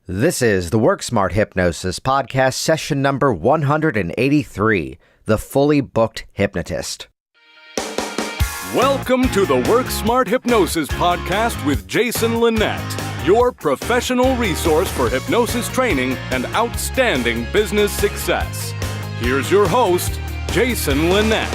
This is the Work Smart Hypnosis podcast, session number 183, the Fully-Booked Hypnotist. Welcome to the Work Smart Hypnosis podcast with Jason Linett, your professional resource for hypnosis training and outstanding business success. Here's your host, Jason Linett.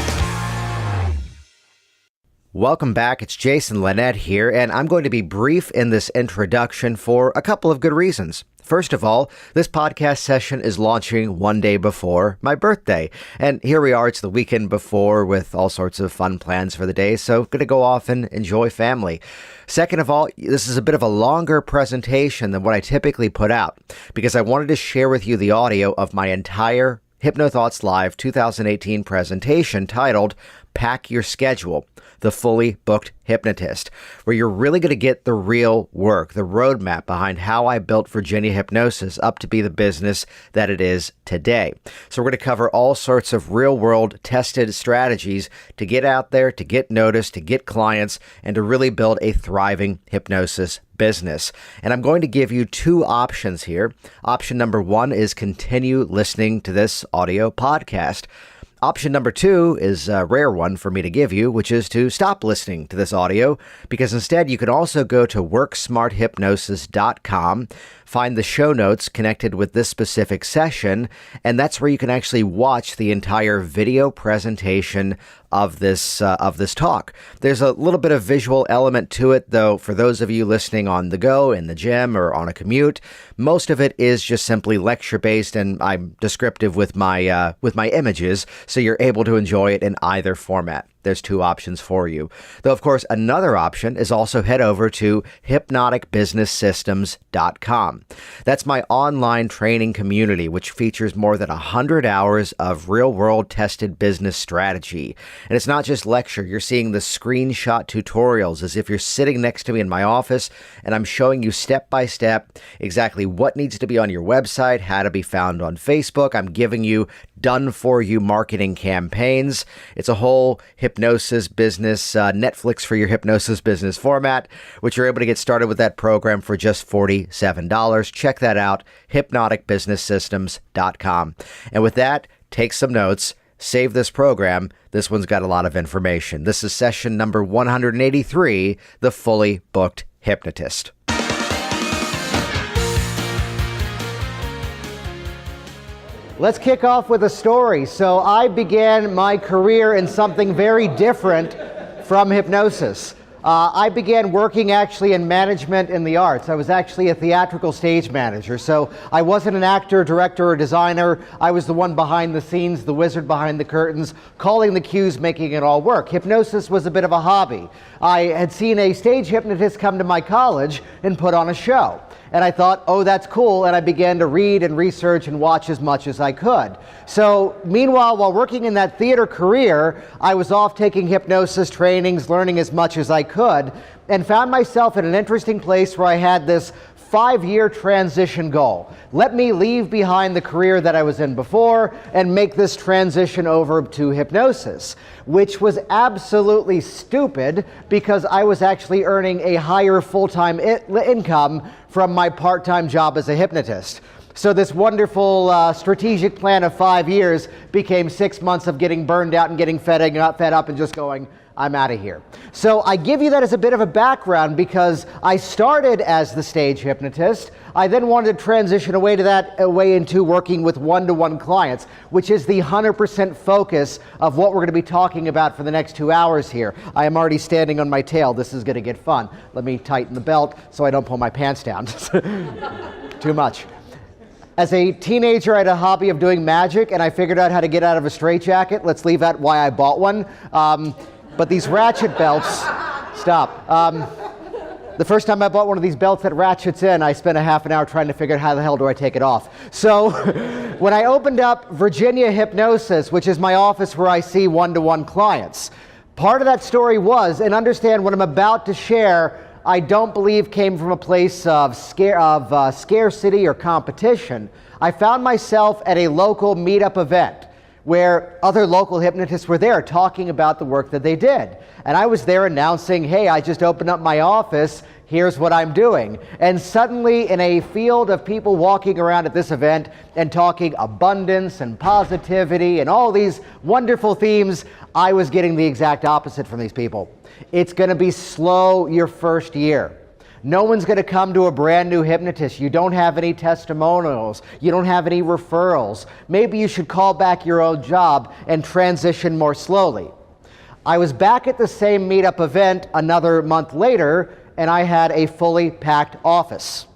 Welcome back. It's Jason Linett here, and I'm going to be brief in this introduction for a couple of good reasons. First of all, this podcast session is launching one day before my birthday. And here we are, it's the weekend before with all sorts of fun plans for the day, so going to go off and enjoy family. Second of all, this is a bit of a longer presentation than what I typically put out because I wanted to share with you the audio of my entire HypnoThoughts Live 2018 presentation titled Pack Your Schedule, the Fully-Booked Hypnotist, where you're really going to get the real work, the roadmap behind how I built Virginia Hypnosis up to be the business that it is today. So we're going to cover all sorts of real-world tested strategies to get out there, to get noticed, to get clients, and to really build a thriving hypnosis business. And I'm going to give you two options here. Option number one is continue listening to this audio podcast. Option number two is a rare one for me to give you, which is to stop listening to this audio, because instead you can also go to worksmarthypnosis.com, find the show notes connected with this specific session, and that's where you can actually watch the entire video presentation of this talk. There's a little bit of visual element to it, though, for those of you listening on the go, in the gym, or on a commute. Most of it is just simply lecture-based, and I'm descriptive with my images, so you're able to enjoy it in either format. There's two options for you. Though, of course, another option is also head over to hypnoticbusinesssystems.com. That's my online training community, which features more than 100 hours of real-world tested business strategy. And it's not just lecture. You're seeing the screenshot tutorials as if you're sitting next to me in my office, and I'm showing you step by step exactly what needs to be on your website, how to be found on Facebook. I'm giving you done-for-you marketing campaigns. It's a whole hypnosis business, Netflix for your hypnosis business format, which you're able to get started with that program for just $47. Check that out, hypnoticbusinesssystems.com. And with that, take some notes, save this program. This one's got a lot of information. This is session number 183, the Fully Booked Hypnotist. Let's kick off with a story. So I began my career in something very different from hypnosis. I began working actually in management in the arts. I was actually a theatrical stage manager. So I wasn't an actor, director, or designer. I was the one behind the scenes, the wizard behind the curtains, calling the cues, making it all work. Hypnosis was a bit of a hobby. I had seen a stage hypnotist come to my college and put on a show. And I thought, oh, that's cool. And I began to read and research and watch as much as I could. So meanwhile, while working in that theater career, I was off taking hypnosis trainings, learning as much as I could, and found myself in an interesting place where I had this 5-year transition goal. Let me leave behind the career that I was in before and make this transition over to hypnosis, which was absolutely stupid because I was actually earning a higher full-time income from my part-time job as a hypnotist. So this wonderful strategic plan of 5 years became 6 months of getting burned out and getting fed up and just going, I'm out of here. So I give you that as a bit of a background because I started as the stage hypnotist. I then wanted to transition away into working with one-to-one clients, which is the 100% focus of what we're going to be talking about for the next 2 hours here. I am already standing on my tail. This is going to get fun. Let me tighten the belt so I don't pull my pants down. Too much. As a teenager, I had a hobby of doing magic, and I figured out how to get out of a straitjacket. Let's leave out why I bought one. But these ratchet belts, stop. The first time I bought one of these belts that ratchets in, I spent a half an hour trying to figure out how the hell do I take it off. So when I opened up Virginia Hypnosis, which is my office where I see one-to-one clients, part of that story was, and understand what I'm about to share, I don't believe came from a place of scarcity or competition. I found myself at a local meetup event where other local hypnotists were there talking about the work that they did. And I was there announcing, hey, I just opened up my office. here's what I'm doing. And suddenly, in a field of people walking around at this event and talking abundance and positivity and all these wonderful themes, I was getting the exact opposite from these people. It's going to be slow your first year. No one's going to come to a brand new hypnotist. You don't have any testimonials. You don't have any referrals. Maybe you should call back your old job and transition more slowly. I was back at the same meetup event another month later, and I had a fully packed office.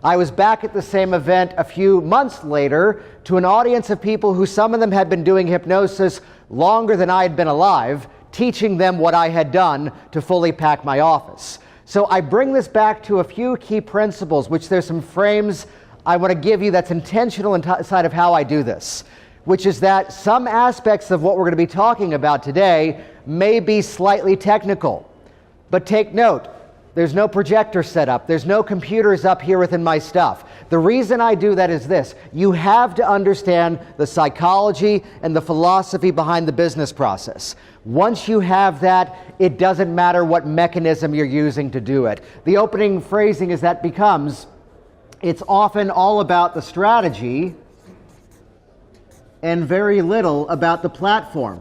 I was back at the same event a few months later to an audience of people who some of them had been doing hypnosis longer than I had been alive, teaching them what I had done to fully pack my office. So I bring this back to a few key principles, which there's some frames I want to give you that's intentional inside of how I do this, which is that some aspects of what we're going to be talking about today may be slightly technical. But take note, there's no projector set up. There's no computers up here within my stuff. The reason I do that is this. You have to understand the psychology and the philosophy behind the business process. Once you have that, it doesn't matter what mechanism you're using to do it. The opening phrasing is that becomes, it's often all about the strategy and very little about the platform.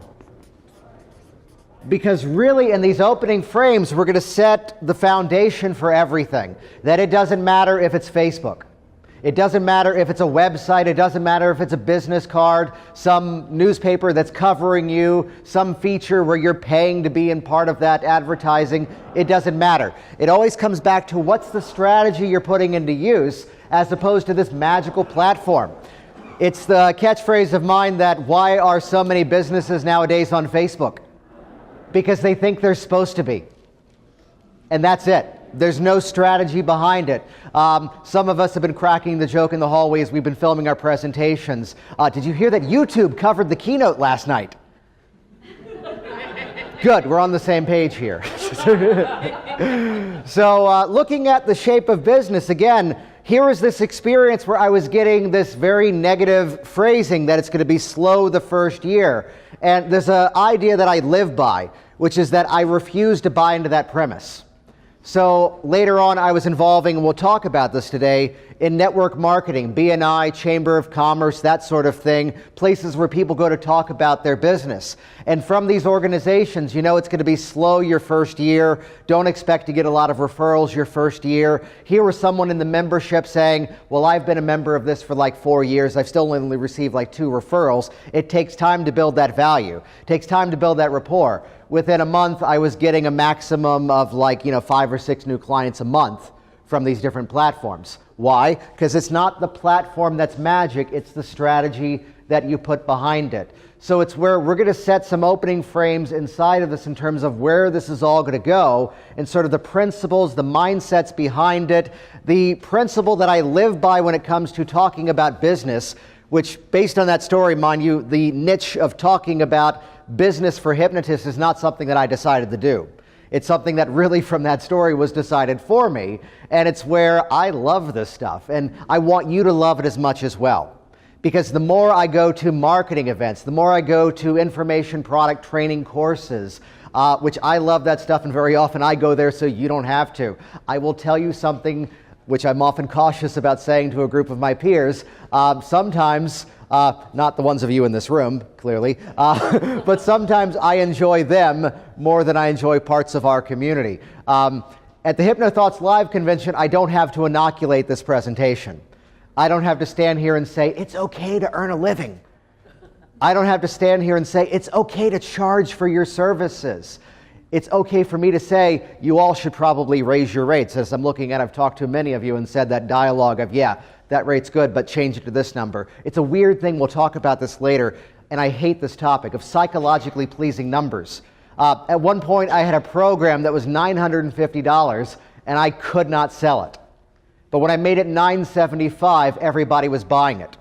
Because really, in these opening frames, we're going to set the foundation for everything. That it doesn't matter if it's Facebook. It doesn't matter if it's a website. It doesn't matter if it's a business card, some newspaper that's covering you, some feature where you're paying to be in part of that advertising. It doesn't matter. It always comes back to what's the strategy you're putting into use as opposed to this magical platform. It's the catchphrase of mine that why are so many businesses nowadays on Facebook? Because they think they're supposed to be. And that's it. There's no strategy behind it. Some of us have been cracking the joke in the hallways. We've been filming our presentations. Did you hear that YouTube covered the keynote last night? Good, we're on the same page here. So looking at the shape of business, again, here was this experience where I was getting this very negative phrasing that it's going to be slow the first year. And there's an idea that I live by, which is that I refuse to buy into that premise. So later on, I was involving, and we'll talk about this today, in network marketing, BNI, Chamber of Commerce, that sort of thing, places where people go to talk about their business. And from these organizations, you know it's going to be slow your first year. Don't expect to get a lot of referrals your first year. Here was someone in the membership saying, well, I've been a member of this for like 4 years. I've still only received like 2 referrals. It takes time to build that value. It takes time to build that rapport. Within a month, I was getting a maximum of 5 or 6 new clients a month from these different platforms. Why? Because it's not the platform that's magic, it's the strategy that you put behind it. So it's where we're going to set some opening frames inside of this in terms of where this is all going to go and sort of the principles, the mindsets behind it, the principle that I live by when it comes to talking about business, which based on that story, mind you, the niche of talking about business for hypnotists is not something that I decided to do. It's something that really from that story was decided for me, and it's where I love this stuff, and I want you to love it as much as well. Because the more I go to marketing events, the more I go to information product training courses, which I love that stuff, and very often I go there so you don't have to. I will tell you something which I'm often cautious about saying to a group of my peers. Sometimes, not the ones of you in this room, clearly, but sometimes I enjoy them more than I enjoy parts of our community. At the HypnoThoughts Live convention, I don't have to inoculate this presentation. I don't have to stand here and say, it's okay to earn a living. I don't have to stand here and say, it's okay to charge for your services. It's okay for me to say, you all should probably raise your rates. As I'm looking at, I've talked to many of you and said that dialogue of, yeah, that rate's good, but change it to this number. It's a weird thing, we'll talk about this later, and I hate this topic of psychologically pleasing numbers. At one point, I had a program that was $950, and I could not sell it. But when I made it $975, everybody was buying it.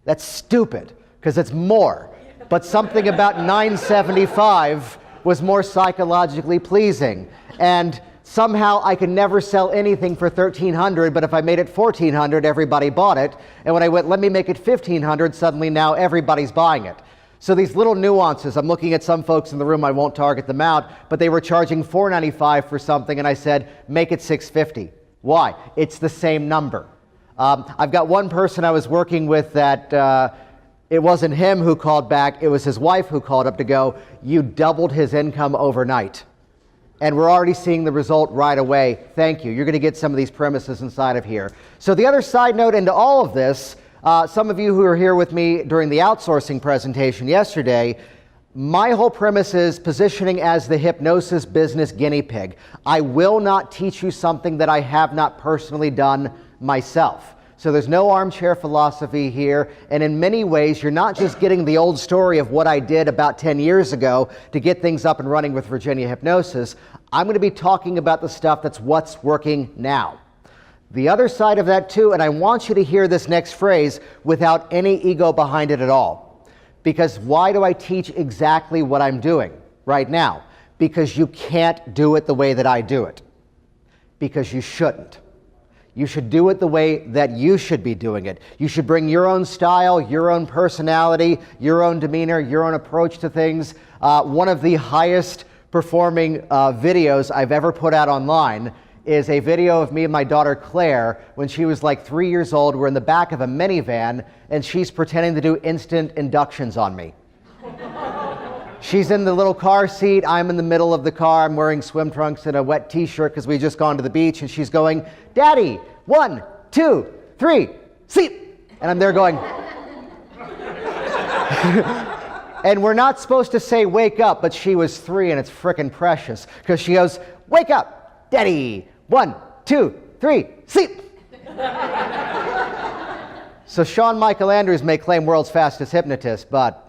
That's stupid, because it's more. But something about $975 was more psychologically pleasing. And somehow I could never sell anything for $1,300, but if I made it $1,400, everybody bought it. And when I went, let me make it $1,500, suddenly now everybody's buying it. So these little nuances, I'm looking at some folks in the room, I won't target them out, but they were charging $495 for something, and I said, make it $650. Why? It's the same number. I've got one person I was working with that it wasn't him who called back, it was his wife who called up to go, you doubled his income overnight. And we're already seeing the result right away. Thank you. You're going to get some of these premises inside of here. So the other side note into all of this, some of you who were here with me during the outsourcing presentation yesterday, my whole premise is positioning as the hypnosis business guinea pig. I will not teach you something that I have not personally done myself. So there's no armchair philosophy here, and in many ways, you're not just getting the old story of what I did about 10 years ago to get things up and running with Virginia Hypnosis. I'm going to be talking about the stuff that's what's working now. The other side of that too, and I want you to hear this next phrase without any ego behind it at all. Because why do I teach exactly what I'm doing right now? Because you can't do it the way that I do it. Because you shouldn't. You should do it the way that you should be doing it. You should bring your own style, your own personality, your own demeanor, your own approach to things. One of the highest performing videos I've ever put out online is a video of me and my daughter Claire when she was like 3 years old. We're in the back of a minivan and she's pretending to do instant inductions on me. She's in the little car seat, I'm in the middle of the car, I'm wearing swim trunks and a wet t-shirt because we just gone to the beach, and she's going, Daddy, 1, 2, 3, seat! And I'm there going, and we're not supposed to say wake up, but she was 3 and it's frickin' precious, because she goes, wake up, Daddy, 1, 2, 3, seat! So Shawn Michael Andrews may claim world's fastest hypnotist, but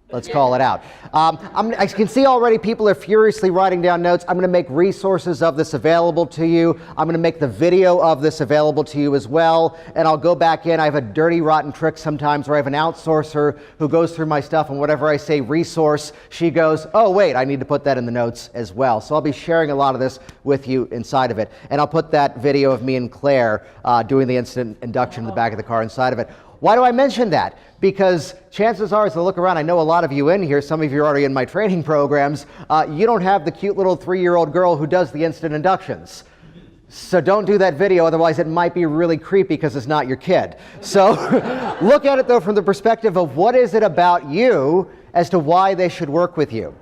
let's call it out. I can see already people are furiously writing down notes. I'm going to make resources of this available to you. I'm going to make the video of this available to you as well. And I'll go back in. I have a dirty, rotten trick sometimes where I have an outsourcer who goes through my stuff, and whatever I say resource, she goes, oh, wait, I need to put that in the notes as well. So I'll be sharing a lot of this with you inside of it. And I'll put that video of me and Claire doing the instant induction in the back of the car inside of it. Why do I mention that? Because chances are, as I look around, I know a lot of you in here, some of you are already in my training programs, you don't have the cute little 3-year-old girl who does the instant inductions. So don't do that video, otherwise it might be really creepy because it's not your kid. So look at it though from the perspective of what is it about you as to why they should work with you.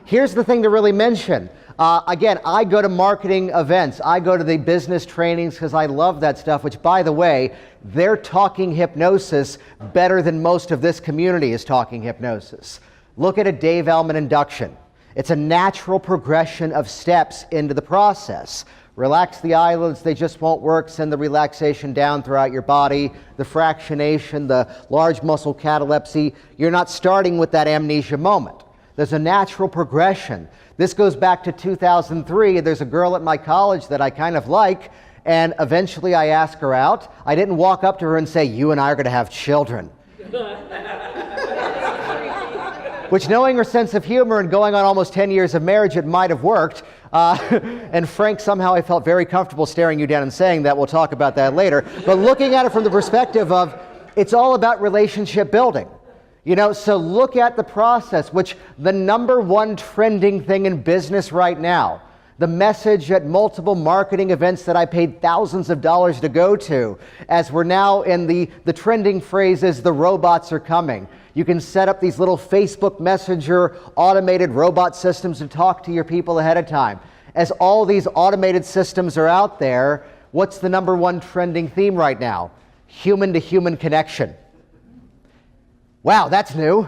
Here's the thing to really mention. Again, I go to marketing events. I go to the business trainings because I love that stuff, which, by the way, they're talking hypnosis better than most of this community is talking hypnosis. Look at a Dave Ellman induction. It's a natural progression of steps into the process. Relax the eyelids, they just won't work. Send the relaxation down throughout your body. The fractionation, the large muscle catalepsy. You're not starting with that amnesia moment. There's a natural progression. This goes back to 2003. There's a girl at my college that I kind of like, and eventually I ask her out. I didn't walk up to her and say, you and I are going to have children. Which, knowing her sense of humor and going on almost 10 years of marriage, it might have worked. And Frank, somehow I felt very comfortable staring you down and saying that. We'll talk about that later. But looking at it from the perspective of, it's all about relationship building. You know, so look at the process, which the number one trending thing in business right now, the message at multiple marketing events that I paid thousands of dollars to go to, as we're now in the trending phrase is the robots are coming. You can set up these little Facebook Messenger automated robot systems to talk to your people ahead of time. As all these automated systems are out there, what's the number one trending theme right now? Human-to-human connection. Wow, that's new.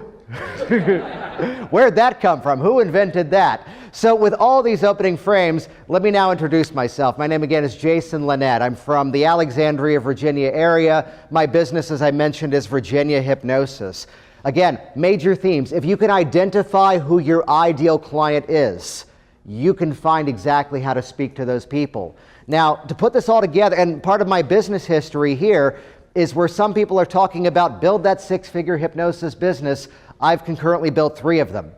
Where'd that come from? Who invented that? So with all these opening frames, let me now introduce myself. My name again is Jason Lynette. I'm from the Alexandria, Virginia area. My business, as I mentioned, is Virginia Hypnosis. Again, major themes. If you can identify who your ideal client is, you can find exactly how to speak to those people. Now, to put this all together, and part of my business history here is where some people are talking about build that 6-figure hypnosis business. I've concurrently built 3 of them.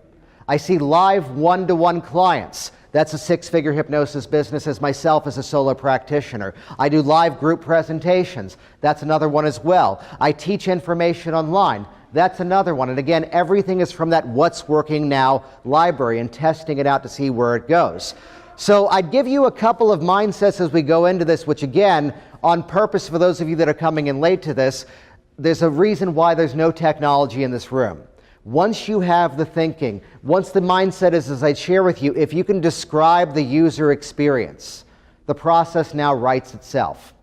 I see live one-to-one clients. That's a 6-figure hypnosis business as myself as a solo practitioner. I do live group presentations. That's another one as well. I teach information online. That's another one. And again, everything is from that What's Working Now library and testing it out to see where it goes. So I'd give you a couple of mindsets as we go into this, which again, on purpose for those of you that are coming in late to this, there's a reason why there's no technology in this room. Once you have the thinking, once the mindset is, as I share with you, if you can describe the user experience, the process now writes itself.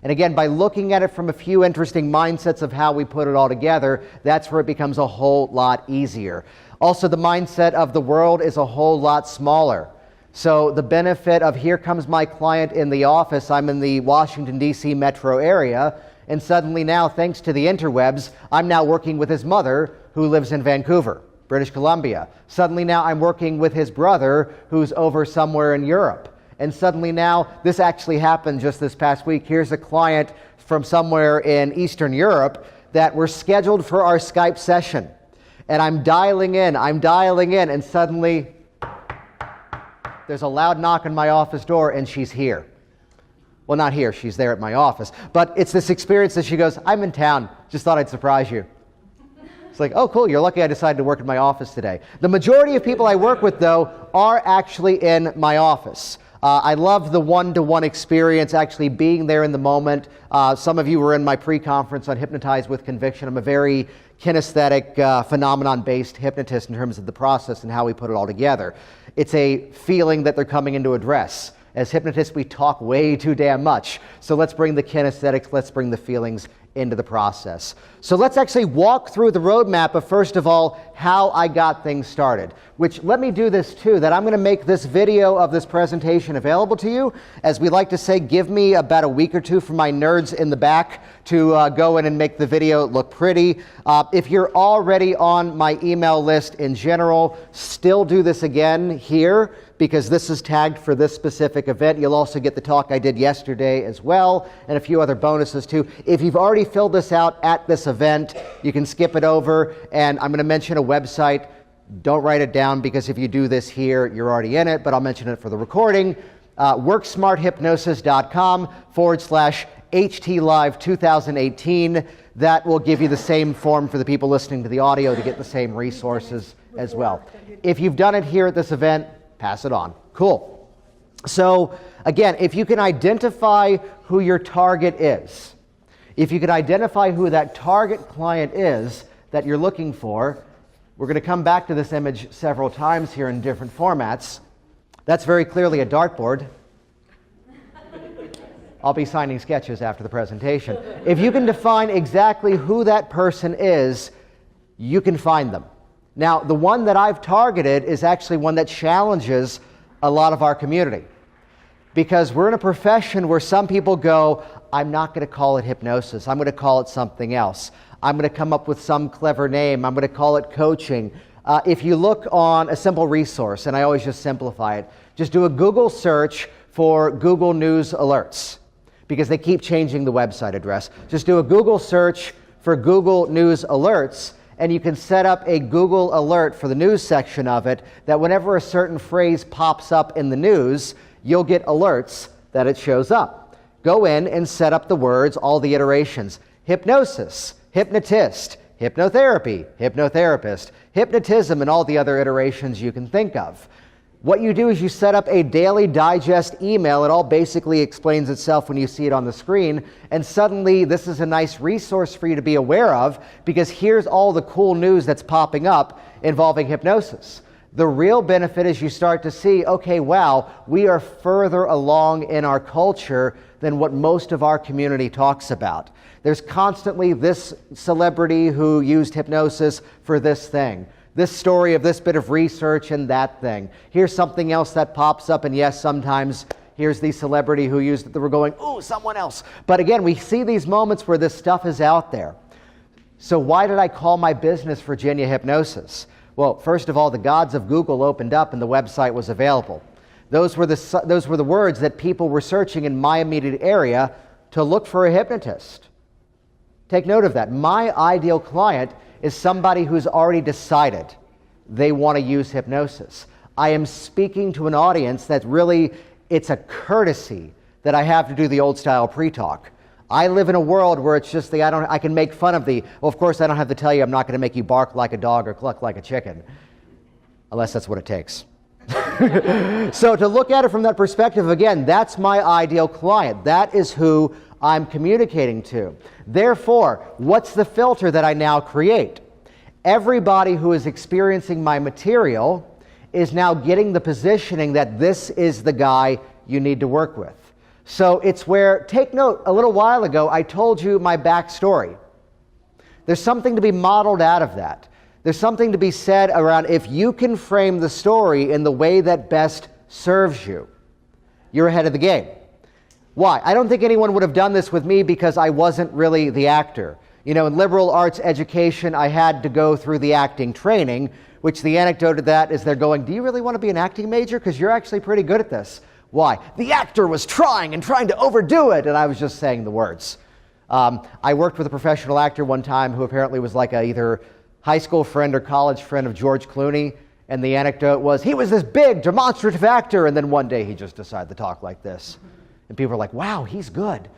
And again, by looking at it from a few interesting mindsets of how we put it all together, that's where it becomes a whole lot easier. Also, the mindset of the world is a whole lot smaller. So the benefit of here comes my client in the office, I'm in the Washington, D.C. metro area, and suddenly now, thanks to the interwebs, I'm now working with his mother, who lives in Vancouver, British Columbia. Suddenly now I'm working with his brother, who's over somewhere in Europe. And suddenly now, this actually happened just this past week. Here's a client from somewhere in Eastern Europe that we're scheduled for our Skype session. And I'm dialing in, and suddenly there's a loud knock on my office door, and she's here. Well, not here, she's there at my office. But it's this experience that she goes, I'm in town, just thought I'd surprise you. It's like, oh, cool, you're lucky I decided to work in my office today. The majority of people I work with, though, are actually in my office. I love the one-to-one experience, actually being there in the moment. Some of you were in my pre-conference on Hypnotize with Conviction. I'm a very kinesthetic, phenomenon-based hypnotist in terms of the process and how we put it all together. It's a feeling that they're coming in to address. As hypnotists, we talk way too damn much. So let's bring the kinesthetics, let's bring the feelings into the process. So let's actually walk through the roadmap of, first of all, how I got things started. Which, let me do this too, that I'm going to make this video of this presentation available to you. As we like to say, give me about a week or two for my nerds in the back to go in and make the video look pretty. If you're already on my email list in general, still do this again here, because this is tagged for this specific event. You'll also get the talk I did yesterday as well, and a few other bonuses too. If you've already filled this out at this event, you can skip it over, and I'm going to mention a website. Don't write it down, because if you do this here, you're already in it, but I'll mention it for the recording. WorkSmartHypnosis.com/HT Live 2018. That will give you the same form for the people listening to the audio to get the same resources as well. If you've done it here at this event, pass it on. Cool. So again, if you can identify who your target is, if you can identify who that target client is that you're looking for, we're going to come back to this image several times here in different formats. That's very clearly a dartboard. I'll be signing sketches after the presentation. If you can define exactly who that person is, you can find them. Now, the one that I've targeted is actually one that challenges a lot of our community. Because we're in a profession where some people go, I'm not going to call it hypnosis. I'm going to call it something else. I'm going to come up with some clever name. I'm going to call it coaching. If you look on a simple resource, and I always just simplify it, just do a Google search for Google News Alerts, because they keep changing the website address. Just do a Google search for Google News Alerts, and you can set up a Google alert for the news section of it, that whenever a certain phrase pops up in the news, you'll get alerts that it shows up. Go in and set up the words, all the iterations. Hypnosis, hypnotist, hypnotherapy, hypnotherapist, hypnotism, and all the other iterations you can think of. What you do is you set up a daily digest email. It all basically explains itself when you see it on the screen. And suddenly, this is a nice resource for you to be aware of, because here's all the cool news that's popping up involving hypnosis. The real benefit is you start to see, okay, wow, we are further along in our culture than what most of our community talks about. There's constantly this celebrity who used hypnosis for this thing. This story of this bit of research and that thing. Here's something else that pops up, and yes, sometimes here's the celebrity who used it that we're going, ooh, someone else. But again, we see these moments where this stuff is out there. So why did I call my business Virginia Hypnosis? Well, first of all, the gods of Google opened up and the website was available. Those were the words that people were searching in my immediate area to look for a hypnotist. Take note of that. My ideal client is somebody who's already decided they want to use hypnosis. I am speaking to an audience that really, it's a courtesy that I have to do the old style pre-talk. I live in a world where it's just I can make fun of well, of course I don't have to tell you I'm not going to make you bark like a dog or cluck like a chicken, unless that's what it takes. So to look at it from that perspective, again, that's my ideal client. That is who I'm communicating to. Therefore, what's the filter that I now create? Everybody who is experiencing my material is now getting the positioning that this is the guy you need to work with. So it's where, take note, a little while ago I told you my backstory. There's something to be modeled out of that. There's something to be said around if you can frame the story in the way that best serves you, you're ahead of the game. Why? I don't think anyone would have done this with me because I wasn't really the actor. You know, in liberal arts education, I had to go through the acting training, which the anecdote of that is they're going, do you really want to be an acting major? Because you're actually pretty good at this. Why? The actor was trying to overdo it, and I was just saying the words. I worked with a professional actor one time who apparently was like either high school friend or college friend of George Clooney, and the anecdote was he was this big, demonstrative actor, and then one day he just decided to talk like this. And people were like, wow, he's good.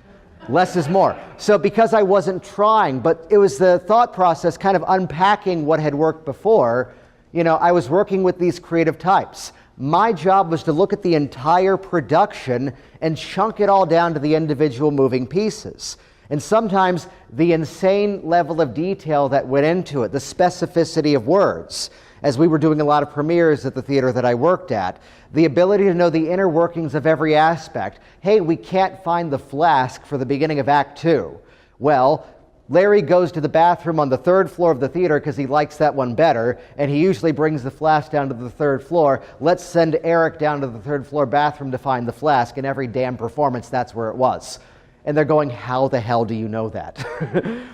Less is more. So because I wasn't trying, but it was the thought process kind of unpacking what had worked before. You know, I was working with these creative types. My job was to look at the entire production and chunk it all down to the individual moving pieces. And sometimes the insane level of detail that went into it, the specificity of words, as we were doing a lot of premieres at the theater that I worked at, the ability to know the inner workings of every aspect. Hey, we can't find the flask for the beginning of Act 2. Well, Larry goes to the bathroom on the 3rd floor of the theater because he likes that one better, and he usually brings the flask down to the 3rd floor. Let's send Eric down to the 3rd floor bathroom to find the flask, and every damn performance, that's where it was. And they're going, how the hell do you know that?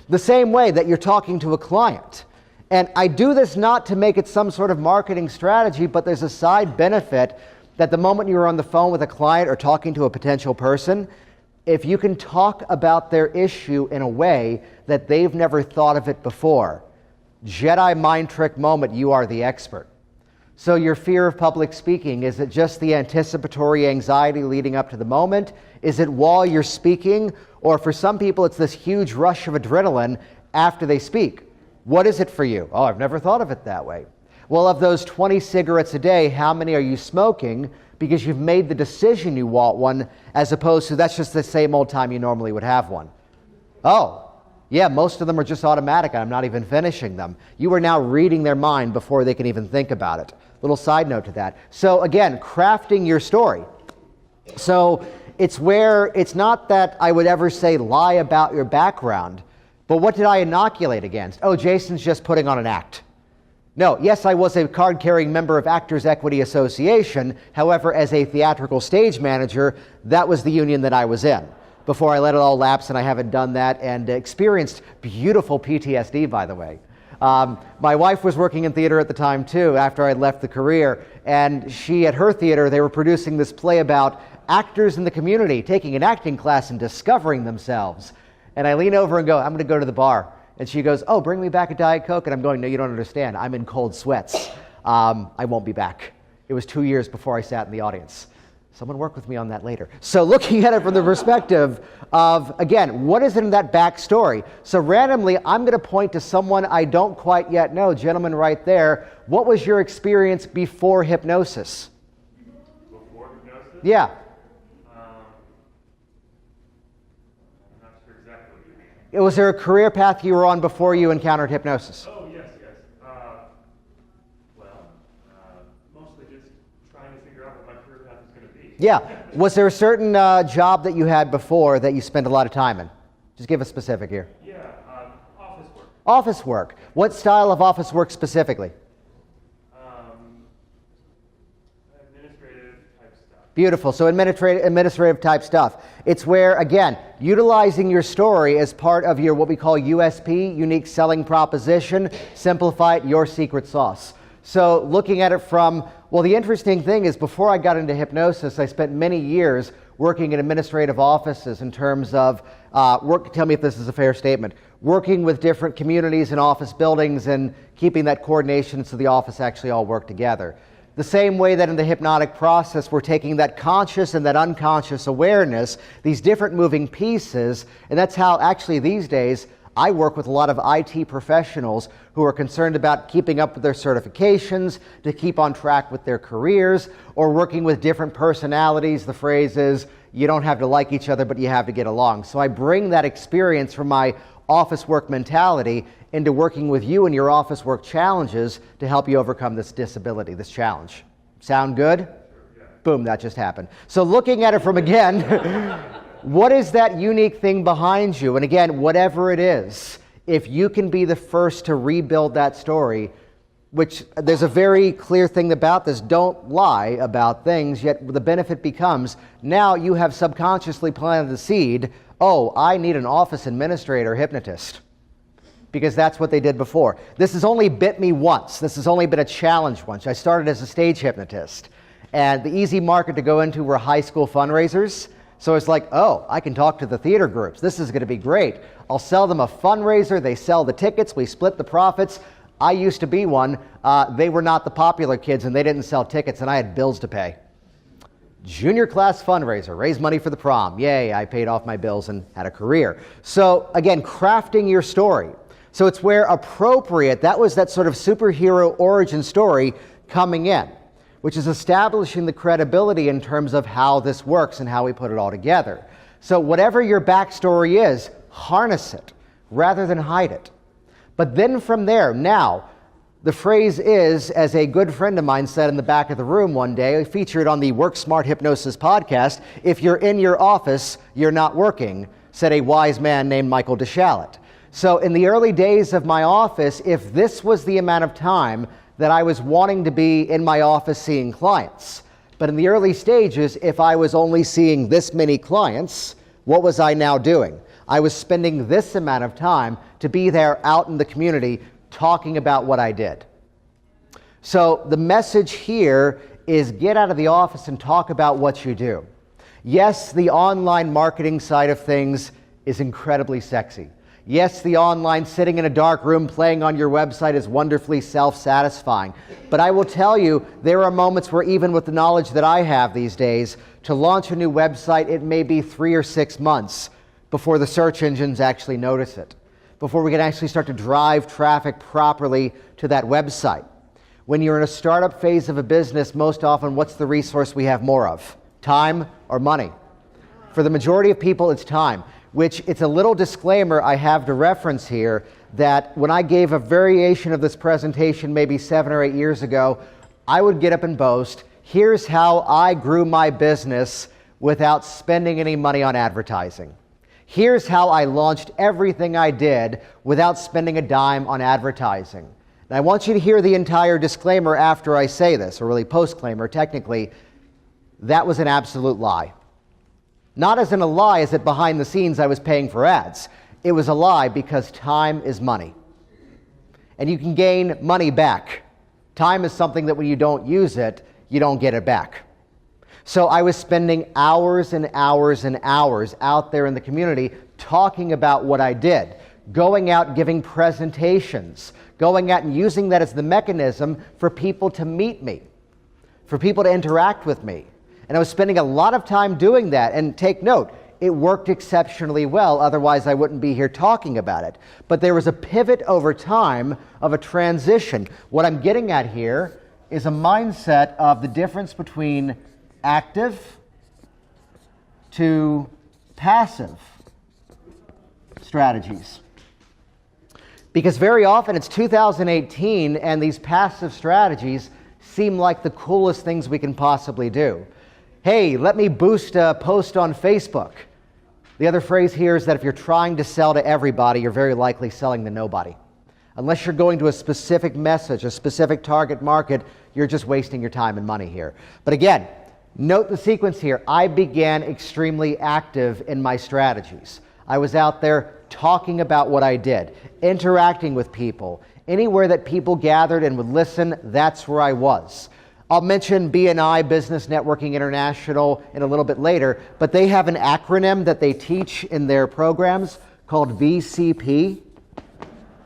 The same way that you're talking to a client. And I do this not to make it some sort of marketing strategy, but there's a side benefit that the moment you're on the phone with a client or talking to a potential person, if you can talk about their issue in a way that they've never thought of it before, Jedi mind trick moment, you are the expert. So your fear of public speaking, is it just the anticipatory anxiety leading up to the moment? Is it while you're speaking? Or for some people, it's this huge rush of adrenaline after they speak. What is it for you? Oh, I've never thought of it that way. Well, of those 20 cigarettes a day, how many are you smoking because you've made the decision you want one, as opposed to that's just the same old time you normally would have one? Oh, yeah, most of them are just automatic. I'm not even finishing them. You are now reading their mind before they can even think about it. Little side note to that. So again, crafting your story. So it's where it's not that I would ever say lie about your background, but what did I inoculate against? Oh, Jason's just putting on an act. No, yes, I was a card-carrying member of Actors Equity Association. However, as a theatrical stage manager, that was the union that I was in before I let it all lapse, and I haven't done that, and experienced beautiful PTSD, by the way. My wife was working in theater at the time, too, after I left the career, and she, at her theater, they were producing this play about actors in the community taking an acting class and discovering themselves. And I lean over and go, I'm going to go to the bar. And she goes, oh, bring me back a Diet Coke. And I'm going, no, you don't understand. I'm in cold sweats. I won't be back. It was 2 years before I sat in the audience. Someone work with me on that later. So looking at it from the perspective of, again, what is in that backstory? So randomly, I'm going to point to someone I don't quite yet know. Gentleman right there, what was your experience before hypnosis? Before hypnosis? Yeah. Was there a career path you were on before you encountered hypnosis? Oh, yes. Mostly just trying to figure out what my career path is going to be. Yeah. Was there a certain job that you had before that you spent a lot of time in? Just give us specific here. Yeah, office work. Office work. What style of office work specifically? Administrative type stuff. Beautiful. So administrative type stuff. It's where, again, utilizing your story as part of your what we call USP, unique selling proposition, simplify it, your secret sauce. So looking at it from, well, the interesting thing is before I got into hypnosis, I spent many years working in administrative offices in terms of, tell me if this is a fair statement, working with different communities and office buildings and keeping that coordination so the office actually all work together. The same way that in the hypnotic process, we're taking that conscious and that unconscious awareness, these different moving pieces, and that's how actually these days I work with a lot of IT professionals who are concerned about keeping up with their certifications, to keep on track with their careers, or working with different personalities. The phrase is, you don't have to like each other, but you have to get along. So I bring that experience from my office work mentality into working with you and your office work challenges to help you overcome this disability, this challenge. Sound good? Yeah. Boom, that just happened. So looking at it from again, what is that unique thing behind you? And again, whatever it is, if you can be the first to rebuild that story, which there's a very clear thing about this, don't lie about things, yet the benefit becomes now you have subconsciously planted the seed, oh, I need an office administrator hypnotist, because that's what they did before. This has only bit me once. This has only been a challenge once. I started as a stage hypnotist, and the easy market to go into were high school fundraisers. So it's like, oh, I can talk to the theater groups. This is going to be great. I'll sell them a fundraiser. They sell the tickets. We split the profits. I used to be one. They were not the popular kids, and they didn't sell tickets, and I had bills to pay. Junior class fundraiser, raise money for the prom. Yay, I paid off my bills and had a career. So again, crafting your story. So it's where appropriate, that was that sort of superhero origin story coming in, which is establishing the credibility in terms of how this works and how we put it all together. So whatever your backstory is, harness it rather than hide it. But then from there, now, the phrase is, as a good friend of mine said in the back of the room one day, featured on the Work Smart Hypnosis podcast, if you're in your office, you're not working, said a wise man named Michael DeShalit. So in the early days of my office, if this was the amount of time that I was wanting to be in my office seeing clients, but in the early stages, if I was only seeing this many clients, what was I now doing? I was spending this amount of time to be there out in the community talking about what I did. So the message here is get out of the office and talk about what you do. Yes, the online marketing side of things is incredibly sexy. Yes, the online sitting in a dark room playing on your website is wonderfully self-satisfying. But I will tell you, there are moments where even with the knowledge that I have these days, to launch a new website, it may be 3 or 6 months before the search engines actually notice it, before we can actually start to drive traffic properly to that website. When you're in a startup phase of a business, most often what's the resource we have more of? Time or money? For the majority of people, it's time, which it's a little disclaimer I have to reference here that when I gave a variation of this presentation maybe 7 or 8 years ago, I would get up and boast, here's how I grew my business without spending any money on advertising. Here's how I launched everything I did without spending a dime on advertising. And I want you to hear the entire disclaimer after I say this, or really post-claimer technically. That was an absolute lie. Not as in a lie as that behind the scenes I was paying for ads. It was a lie because time is money. And you can gain money back. Time is something that when you don't use it, you don't get it back. So I was spending hours and hours and hours out there in the community talking about what I did, going out giving presentations, going out and using that as the mechanism for people to meet me, for people to interact with me. And I was spending a lot of time doing that. And take note, it worked exceptionally well, otherwise I wouldn't be here talking about it. But there was a pivot over time of a transition. What I'm getting at here is a mindset of the difference between active to passive strategies. Because very often it's 2018 and these passive strategies seem like the coolest things we can possibly do. Hey, let me boost a post on Facebook. The other phrase here is that if you're trying to sell to everybody, you're very likely selling to nobody. Unless you're going to a specific message, a specific target market, you're just wasting your time and money here. But again, note the sequence here. I began extremely active in my strategies. I was out there talking about what I did, interacting with people. Anywhere that people gathered and would listen, that's where I was. I'll mention BNI, Business Networking International, in a little bit later, but they have an acronym that they teach in their programs called VCP,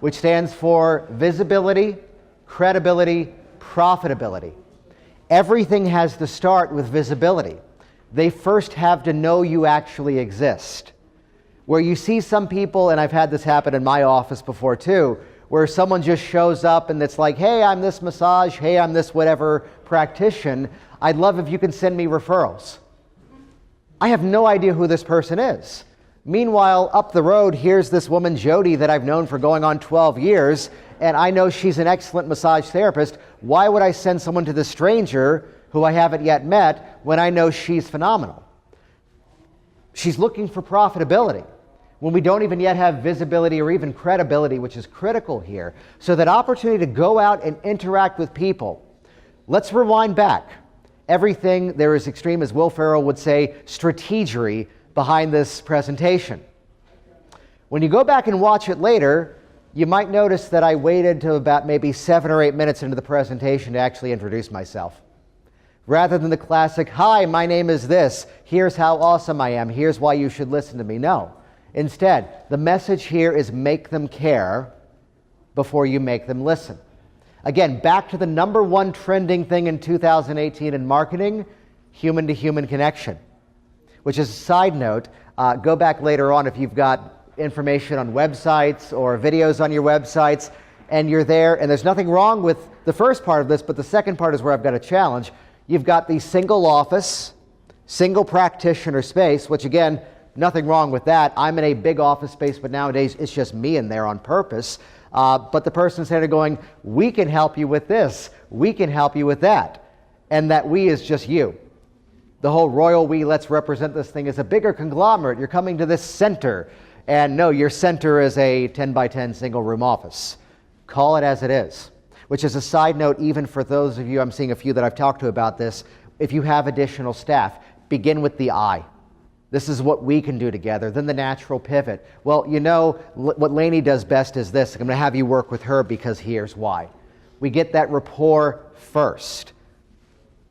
which stands for Visibility, Credibility, Profitability. Everything has to start with visibility. They first have to know you actually exist. Where you see some people, and I've had this happen in my office before too, where someone just shows up and it's like, hey, I'm this massage, hey, I'm this whatever practitioner. I'd love if you can send me referrals. I have no idea who this person is. Meanwhile, up the road, here's this woman, Jody, that I've known for going on 12 years, and I know she's an excellent massage therapist. Why would I send someone to this stranger who I haven't yet met when I know she's phenomenal? She's looking for profitability when we don't even yet have visibility or even credibility, which is critical here. So that opportunity to go out and interact with people. Let's rewind back. Everything there is extreme, as Will Ferrell would say, strategery behind this presentation. When you go back and watch it later, you might notice that I waited till about maybe 7 or 8 minutes into the presentation to actually introduce myself. Rather than the classic, hi, my name is this, here's how awesome I am, here's why you should listen to me. No. Instead, the message here is make them care before you make them listen. Again, back to the number one trending thing in 2018 in marketing, human-to-human connection. Which is a side note, go back later on if you've got information on websites or videos on your websites and you're there, and there's nothing wrong with the first part of this, but the second part is where I've got a challenge. You've got the single office, single practitioner space, which again, nothing wrong with that. I'm in a big office space, but nowadays it's just me in there on purpose. But the person's there going, we can help you with this, we can help you with that. And that we is just you. The whole royal we, let's represent this thing as a bigger conglomerate. You're coming to this center. And no, your center is a 10 by 10 single room office. Call it as it is. Which is a side note, even for those of you, I'm seeing a few that I've talked to about this, if you have additional staff, begin with the I. This is what we can do together. Then the natural pivot. Well, you know, what Lainey does best is this. I'm going to have you work with her because here's why. We get that rapport first.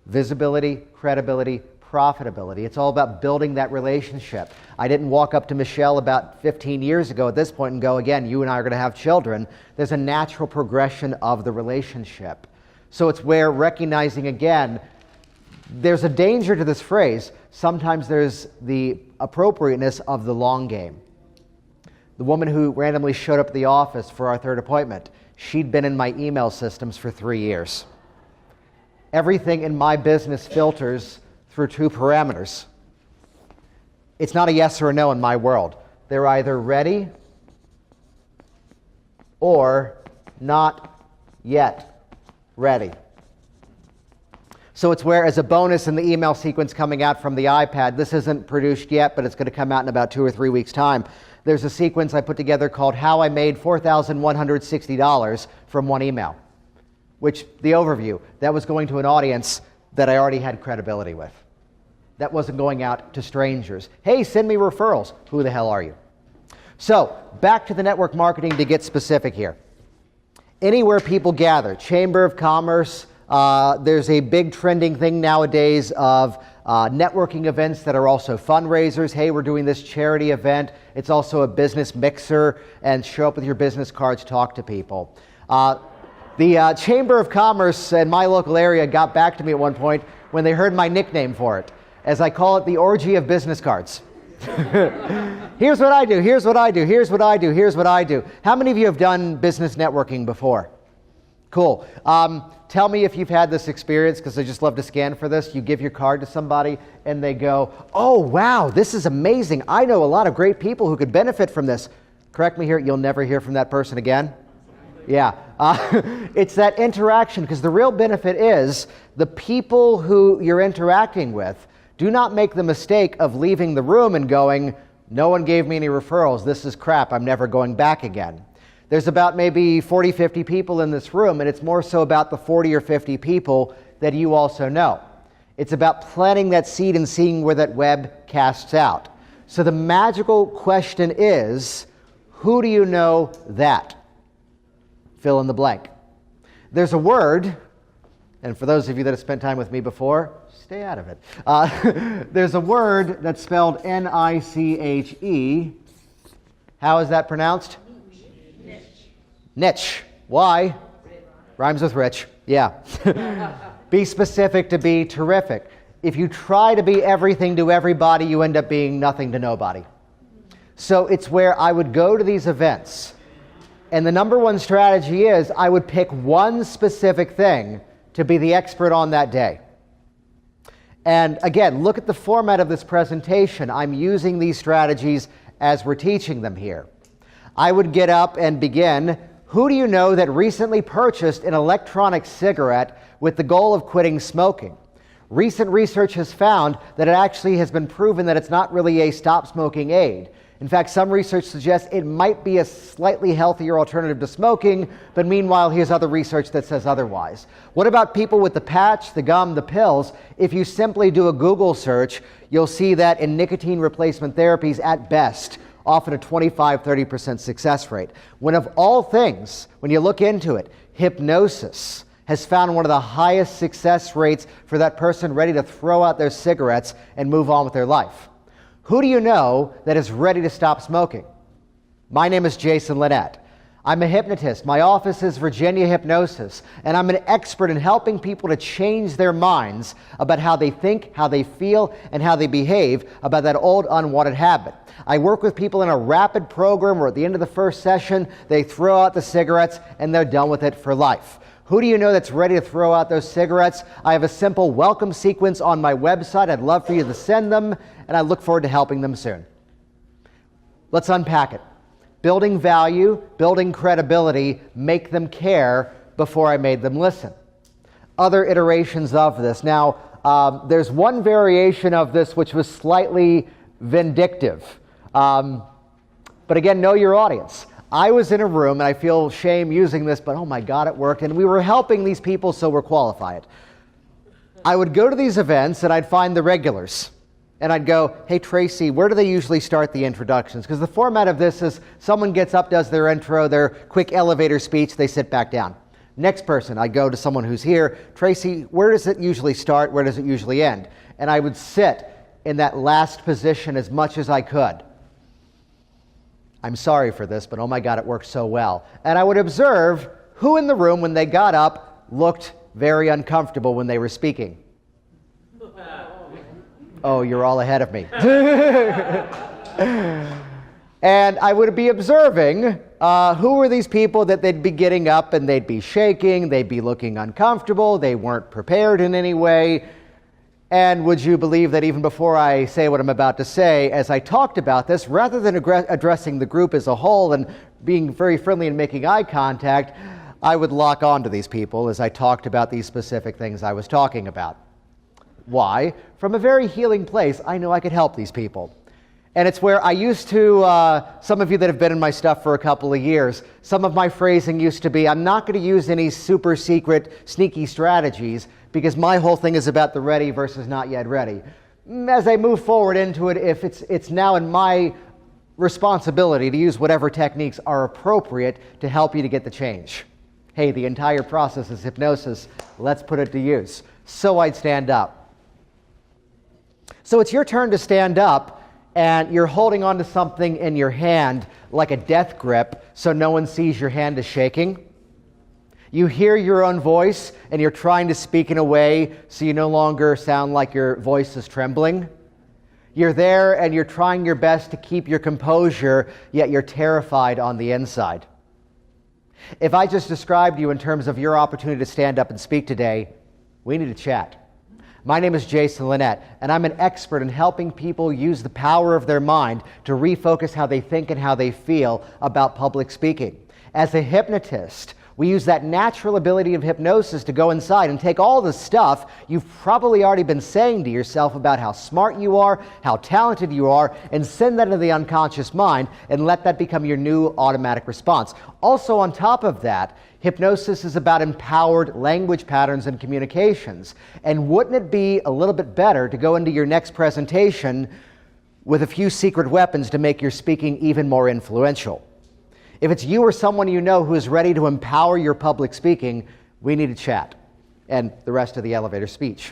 Visibility, credibility, profitability. It's all about building that relationship. I didn't walk up to Michelle about 15 years ago at this point and go, again, you and I are going to have children. There's a natural progression of the relationship. So it's where recognizing, again, there's a danger to this phrase. Sometimes there's the appropriateness of the long game. The woman who randomly showed up at the office for our third appointment, she'd been in my email systems for 3 years. Everything in my business filters through 2 parameters. It's not a yes or a no in my world. They're either ready or not yet ready. So it's where, as a bonus in the email sequence coming out from the iPad, this isn't produced yet, but it's going to come out in about 2 or 3 weeks' time. There's a sequence I put together called How I Made $4,160 from one email, which the overview, that was going to an audience that I already had credibility with. That wasn't going out to strangers. Hey, send me referrals. Who the hell are you? So, back to the network marketing to get specific here. Anywhere people gather, Chamber of Commerce, there's a big trending thing nowadays of networking events that are also fundraisers. Hey, we're doing this charity event. It's also a business mixer, and show up with your business cards, talk to people. The Chamber of Commerce in my local area got back to me at one point when they heard my nickname for it, as I call it the orgy of business cards. Here's what I do, here's what I do, here's what I do, here's what I do. How many of you have done business networking before? Cool. Tell me if you've had this experience, because I just love to scan for this. You give your card to somebody and they go, oh, wow, this is amazing. I know a lot of great people who could benefit from this. Correct me here, you'll never hear from that person again? Yeah. It's that interaction, because the real benefit is the people who you're interacting with. Do not make the mistake of leaving the room and going, no one gave me any referrals. This is crap. I'm never going back again. There's about maybe 40, 50 people in this room, and it's more so about the 40 or 50 people that you also know. It's about planting that seed and seeing where that web casts out. So the magical question is, who do you know that? Fill in the blank. There's a word, and for those of you that have spent time with me before, stay out of it. There's a word that's spelled N-I-C-H-E. How is that pronounced? Niche. Why? Rhymes with rich. Yeah. Be specific to be terrific. If you try to be everything to everybody, you end up being nothing to nobody. So it's where I would go to these events, and the number one strategy is I would pick one specific thing to be the expert on that day. And again, look at the format of this presentation. I'm using these strategies as we're teaching them here. I would get up and begin, who do you know that recently purchased an electronic cigarette with the goal of quitting smoking? Recent research has found that it actually has been proven that it's not really a stop smoking aid. In fact, some research suggests it might be a slightly healthier alternative to smoking, but meanwhile, here's other research that says otherwise. What about people with the patch, the gum, the pills? If you simply do a Google search, you'll see that in nicotine replacement therapies, at best, often a 25-30% success rate. When of all things, when you look into it, hypnosis has found one of the highest success rates for that person ready to throw out their cigarettes and move on with their life. Who do you know that is ready to stop smoking? My name is Jason Lynette. I'm a hypnotist. My office is Virginia Hypnosis, and I'm an expert in helping people to change their minds about how they think, how they feel, and how they behave about that old unwanted habit. I work with people in a rapid program where at the end of the first session, they throw out the cigarettes and they're done with it for life. Who do you know that's ready to throw out those cigarettes? I have a simple welcome sequence on my website. I'd love for you to send them, and I look forward to helping them soon. Let's unpack it. Building value, building credibility, make them care before I made them listen. Other iterations of this. Now, there's one variation of this which was slightly vindictive. But again, know your audience. I was in a room, and I feel shame using this, but oh my God, it worked. And we were helping these people, so we're qualified. I would go to these events, and I'd find the regulars. And I'd go, hey, Tracy, where do they usually start the introductions? Because the format of this is someone gets up, does their intro, their quick elevator speech, they sit back down. Next person, I go to someone who's here. Tracy, where does it usually start? Where does it usually end? And I would sit in that last position as much as I could. I'm sorry for this, but oh my God, it worked so well. And I would observe who in the room, when they got up, looked very uncomfortable when they were speaking. Oh, you're all ahead of me. And I would be observing who were these people that they'd be getting up and they'd be shaking, they'd be looking uncomfortable, they weren't prepared in any way. And would you believe that even before I say what I'm about to say, as I talked about this, rather than addressing the group as a whole and being very friendly and making eye contact, I would lock on to these people as I talked about these specific things I was talking about. Why? From a very healing place, I know I could help these people. And it's where I used to, some of you that have been in my stuff for a couple of years, some of my phrasing used to be, I'm not going to use any super secret, sneaky strategies, because my whole thing is about the ready versus not yet ready. As I move forward into it, if it's now in my responsibility to use whatever techniques are appropriate to help you to get the change. Hey, the entire process is hypnosis. Let's put it to use. So I'd stand up. So it's your turn to stand up, and you're holding onto something in your hand like a death grip so no one sees your hand is shaking. You hear your own voice, and you're trying to speak in a way so you no longer sound like your voice is trembling. You're there, and you're trying your best to keep your composure, yet you're terrified on the inside. If I just described you in terms of your opportunity to stand up and speak today, we need to chat. My name is Jason Lynette, and I'm an expert in helping people use the power of their mind to refocus how they think and how they feel about public speaking. As a hypnotist, we use that natural ability of hypnosis to go inside and take all the stuff you've probably already been saying to yourself about how smart you are, how talented you are, and send that into the unconscious mind and let that become your new automatic response. Also, on top of that, hypnosis is about empowered language patterns and communications. And wouldn't it be a little bit better to go into your next presentation with a few secret weapons to make your speaking even more influential? If it's you or someone you know who is ready to empower your public speaking, we need to chat. And the rest of the elevator speech.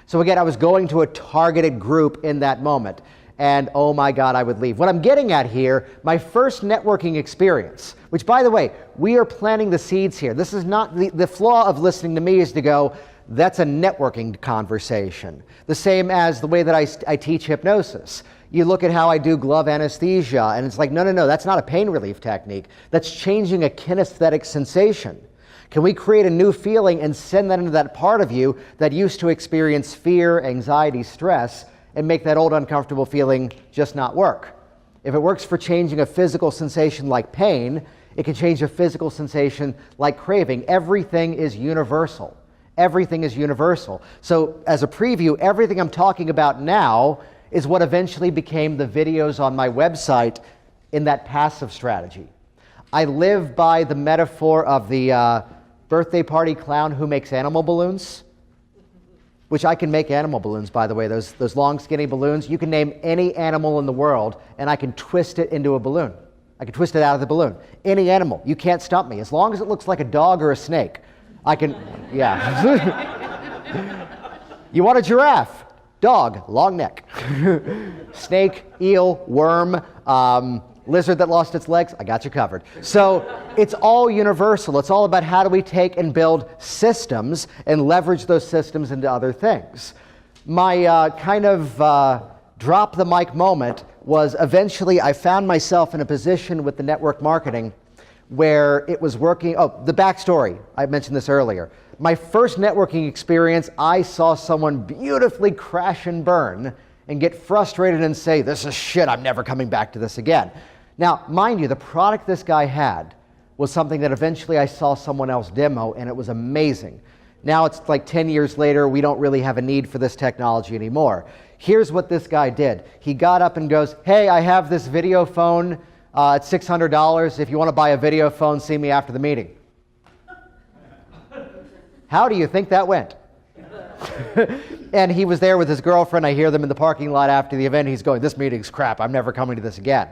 So again, I was going to a targeted group in that moment. And oh my God, I would leave. What I'm getting at here, my first networking experience, which by the way, we are planting the seeds here. This is not, the flaw of listening to me is to go, That's a networking conversation. The same as the way that I teach hypnosis. You look at how I do glove anesthesia, and it's like, no, that's not a pain relief technique. That's changing a kinesthetic sensation. Can we create a new feeling and send that into that part of you that used to experience fear, anxiety, stress, and make that old uncomfortable feeling just not work? If it works for changing a physical sensation like pain, it can change a physical sensation like craving. Everything is universal. Everything is universal. So as a preview, everything I'm talking about now is what eventually became the videos on my website in that passive strategy. I live by the metaphor of the birthday party clown who makes animal balloons, which I can make animal balloons, by the way, those long, skinny balloons. You can name any animal in the world, and I can twist it into a balloon. I can twist it out of the balloon. Any animal. You can't stump me. As long as it looks like a dog or a snake, I can, yeah. You want a giraffe? Dog, long neck. Snake, eel, worm, lizard that lost its legs, I got you covered. So it's all universal. It's all about how do we take and build systems and leverage those systems into other things. My drop the mic moment was eventually I found myself in a position with the network marketing where it was working. Oh, the backstory, I mentioned this earlier. My first networking experience, I saw someone beautifully crash and burn and get frustrated and say, this is shit, I'm never coming back to this again. Now, mind you, the product this guy had was something that eventually I saw someone else demo, and it was amazing. Now it's like 10 years later, we don't really have a need for this technology anymore. Here's what this guy did. He got up and goes, hey, I have this video phone. It's $600. If you want to buy a video phone, see me after the meeting. How do you think that went? And he was there with his girlfriend. I hear them in the parking lot after the event. He's going, this meeting's crap. I'm never coming to this again.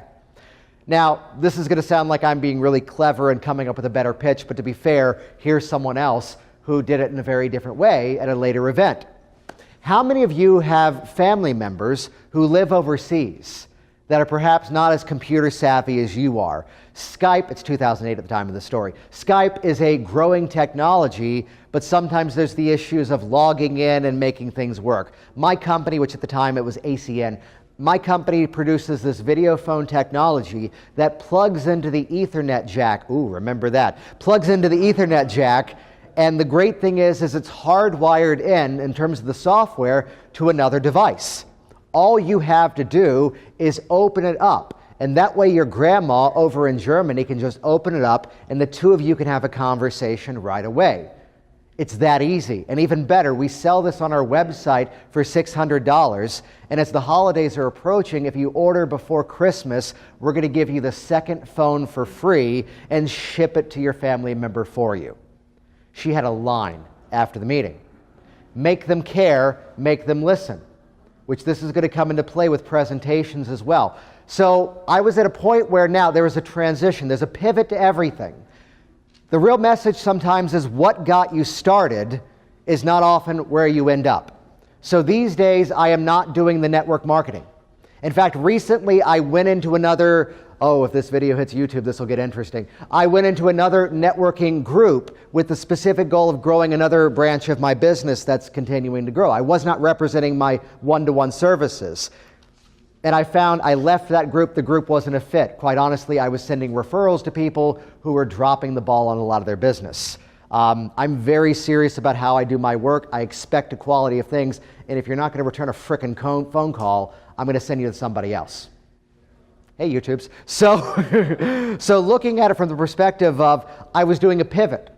Now, this is going to sound like I'm being really clever and coming up with a better pitch, but to be fair, here's someone else who did it in a very different way at a later event. How many of you have family members who live overseas that are perhaps not as computer savvy as you are? Skype, it's 2008 at the time of the story. Skype is a growing technology, but sometimes there's the issues of logging in and making things work. My company, which at the time it was ACN, my company produces this video phone technology that plugs into the Ethernet jack. Ooh, remember that. Plugs into the Ethernet jack, and the great thing is it's hardwired in terms of the software, to another device. All you have to do is open it up, and that way your grandma over in Germany can just open it up, and the two of you can have a conversation right away. It's that easy. And even better, we sell this on our website for $600. And as the holidays are approaching, if you order before Christmas, we're going to give you the second phone for free and ship it to your family member for you. She had a line after the meeting. Make them care, make them listen, which this is going to come into play with presentations as well. So I was at a point where now there is a transition. There's a pivot to everything. The real message sometimes is what got you started is not often where you end up. So these days, I am not doing the network marketing. In fact, recently I went into another, if this video hits YouTube, this will get interesting. I went into another networking group with the specific goal of growing another branch of my business that's continuing to grow. I was not representing my one-to-one services. And I found I left that group, the group wasn't a fit. Quite honestly, I was sending referrals to people who were dropping the ball on a lot of their business. I'm very serious about how I do my work. I expect a quality of things. And if you're not going to return a frickin' phone call, I'm going to send you to somebody else. Hey, YouTubes. So looking at it from the perspective of I was doing a pivot.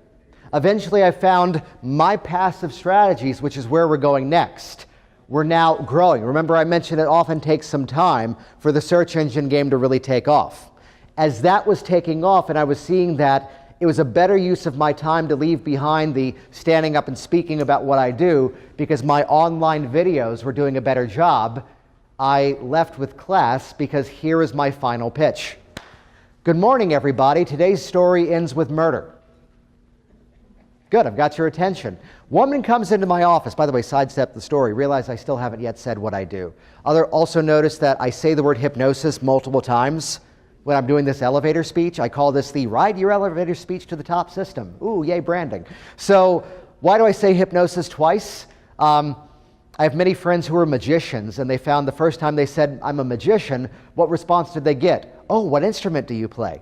Eventually, I found my passive strategies, which is where we're going next. We're now growing. Remember, I mentioned it often takes some time for the search engine game to really take off. As that was taking off and I was seeing that it was a better use of my time to leave behind the standing up and speaking about what I do because my online videos were doing a better job, I left with class because here is my final pitch. Good morning, everybody. Today's story ends with murder. Good, I've got your attention. Woman comes into my office. By the way, sidestep the story. Realize I still haven't yet said what I do. Also notice that I say the word hypnosis multiple times when I'm doing this elevator speech. I call this the ride your elevator speech to the top system. Ooh, yay, branding. So Why do I say hypnosis twice? I have many friends who are magicians, and they found the first time they said, I'm a magician, what response did they get? Oh, what instrument do you play?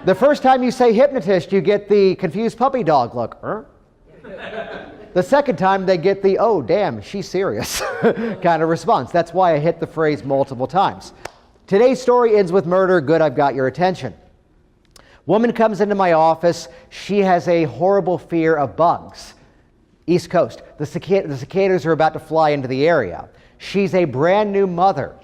The first time you say hypnotist, you get the confused puppy dog look. The second time they get the, oh, damn, she's serious kind of response. That's why I hit the phrase multiple times. Today's story ends with murder. Good, I've got your attention. Woman comes into my office. She has a horrible fear of bugs. East Coast. The cicadas are about to fly into the area. She's a brand new mother.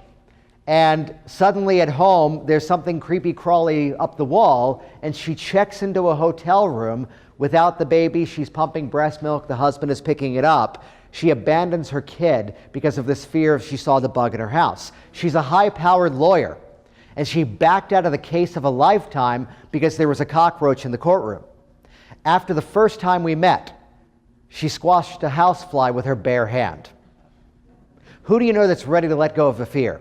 And suddenly at home, there's something creepy crawly up the wall, and she checks into a hotel room without the baby. She's pumping breast milk. The husband is picking it up. She abandons her kid because of this fear she saw the bug in her house. She's a high-powered lawyer, and she backed out of the case of a lifetime because there was a cockroach in the courtroom. After the first time we met, she squashed a housefly with her bare hand. Who do you know that's ready to let go of a fear?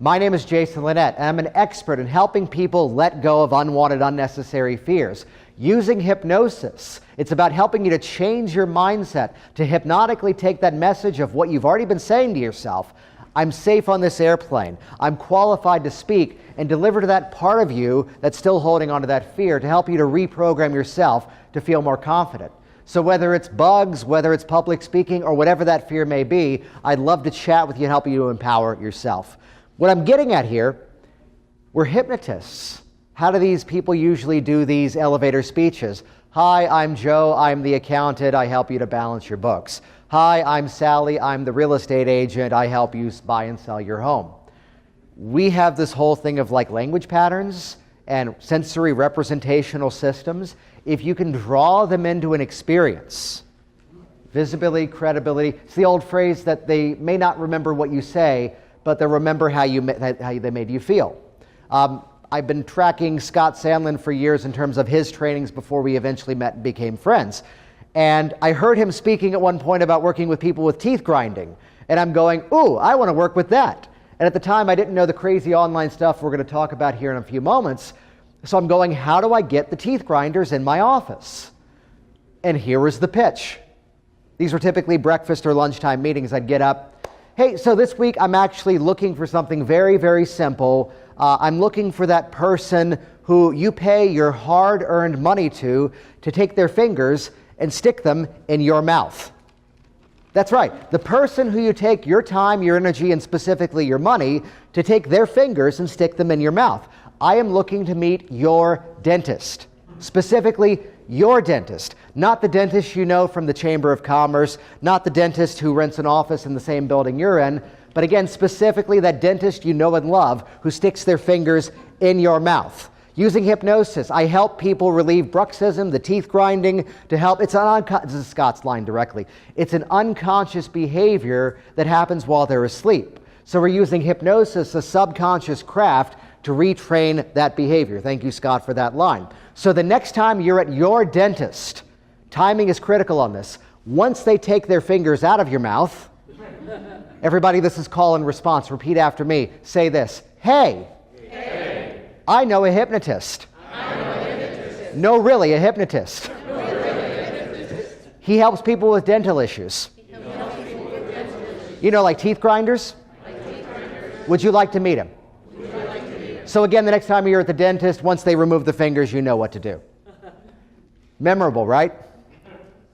My name is Jason Linett, and I'm an expert in helping people let go of unwanted, unnecessary fears. Using hypnosis, it's about helping you to change your mindset, to hypnotically take that message of what you've already been saying to yourself. I'm safe on this airplane. I'm qualified to speak, and deliver to that part of you that's still holding on to that fear to help you to reprogram yourself to feel more confident. So whether it's bugs, whether it's public speaking, or whatever that fear may be, I'd love to chat with you and help you to empower yourself. What I'm getting at here, we're hypnotists. How do these people usually do these elevator speeches? Hi, I'm Joe. I'm the accountant. I help you to balance your books. Hi, I'm Sally. I'm the real estate agent. I help you buy and sell your home. We have this whole thing of like language patterns and sensory representational systems. If you can draw them into an experience, visibility, credibility, it's the old phrase that they may not remember what you say, but they'll remember how they made you feel. I've been tracking Scott Sandlin for years in terms of his trainings before we eventually met and became friends. And I heard him speaking at one point about working with people with teeth grinding. And I'm going, ooh, I want to work with that. And at the time, I didn't know the crazy online stuff we're going to talk about here in a few moments. So I'm going, how do I get the teeth grinders in my office? And here was the pitch. These were typically breakfast or lunchtime meetings. I'd get up. Hey, so this week I'm actually looking for something very, very simple. I'm looking for that person who you pay your hard-earned money to take their fingers and stick them in your mouth. That's right. The person who you take your time, your energy, and specifically your money to take their fingers and stick them in your mouth. I am looking to meet your dentist. Specifically, your dentist. Not the dentist you know from the Chamber of Commerce, not the dentist who rents an office in the same building you're in, but again, specifically that dentist you know and love who sticks their fingers in your mouth. Using hypnosis, I help people relieve bruxism, the teeth grinding, to help. This is Scott's line directly. It's an unconscious behavior that happens while they're asleep. So we're using hypnosis, a subconscious craft, to retrain that behavior. Thank you, Scott, for that line. So the next time you're at your dentist, timing is critical on this. Once they take their fingers out of your mouth, everybody, this is call and response. Repeat after me. Say this. Hey. Hey. I know a hypnotist. No, really, a hypnotist. He helps people with dental issues. You know, like teeth grinders? Would you like to meet him? So again, the next time you're at the dentist, once they remove the fingers, you know what to do. Memorable, right?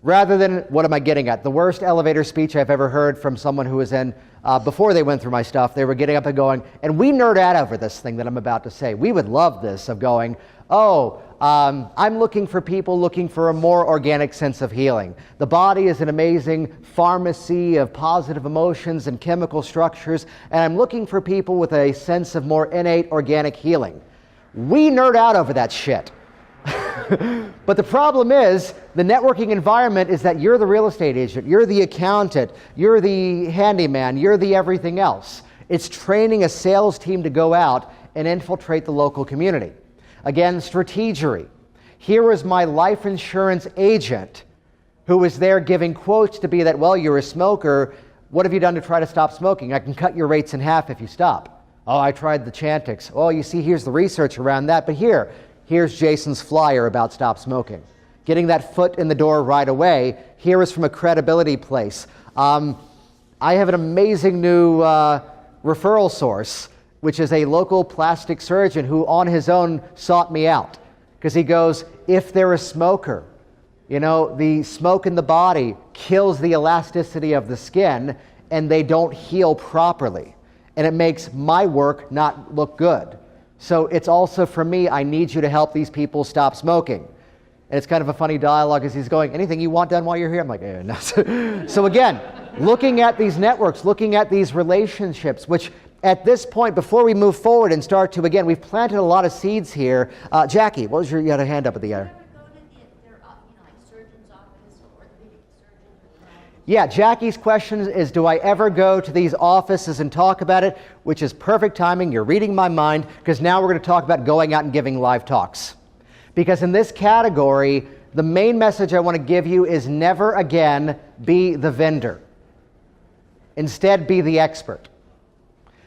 Rather than, what am I getting at? The worst elevator speech I've ever heard from someone who was in, before they went through my stuff, they were getting up and going, and we nerd out over this thing that I'm about to say. We would love this, of going, I'm looking for people looking for a more organic sense of healing. The body is an amazing pharmacy of positive emotions and chemical structures, and I'm looking for people with a sense of more innate organic healing. We nerd out over that shit. But the problem is, the networking environment is that you're the real estate agent, you're the accountant, you're the handyman, you're the everything else. It's training a sales team to go out and infiltrate the local community. Again, strategery. Here was my life insurance agent who was there giving quotes to be that, well, you're a smoker. What have you done to try to stop smoking? I can cut your rates in half if you stop. Oh, I tried the Chantix. Oh, you see, here's the research around that. But here's Jason's flyer about stop smoking. getting that foot in the door right away. Here is from a credibility place. I have an amazing new referral source, which is a local plastic surgeon who on his own sought me out. Because he goes, if they're a smoker, you know, the smoke in the body kills the elasticity of the skin and they don't heal properly. And it makes my work not look good. So it's also for me, I need you to help these people stop smoking. And it's kind of a funny dialogue as he's going, anything you want done while you're here? I'm like, no. So again, looking at these networks, looking at these relationships, which at this point, before we move forward and start to, again, we've planted a lot of seeds here. Jackie, what was you had a hand up at the air. Yeah, Jackie's question is, do I ever go to these offices and talk about it? Which is perfect timing. You're reading my mind, because now we're going to talk about going out and giving live talks. Because in this category, the main message I want to give you is never again be the vendor. Instead, be the expert.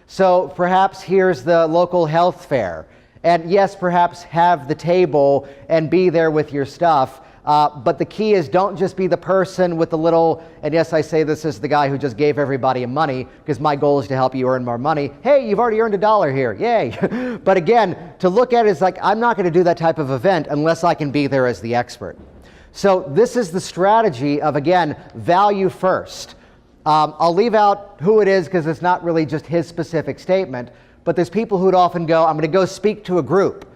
So perhaps here's the local health fair. And yes, perhaps have the table and be there with your stuff. But the key is don't just be the person with the little, and yes, I say this as the guy who just gave everybody money, because my goal is to help you earn more money. Hey, you've already earned $1 here, yay. But again, to look at it is like, I'm not going to do that type of event unless I can be there as the expert. So this is the strategy of, again, value first. I'll leave out who it is because it's not really just his specific statement, but there's people who'd often go, I'm going to go speak to a group.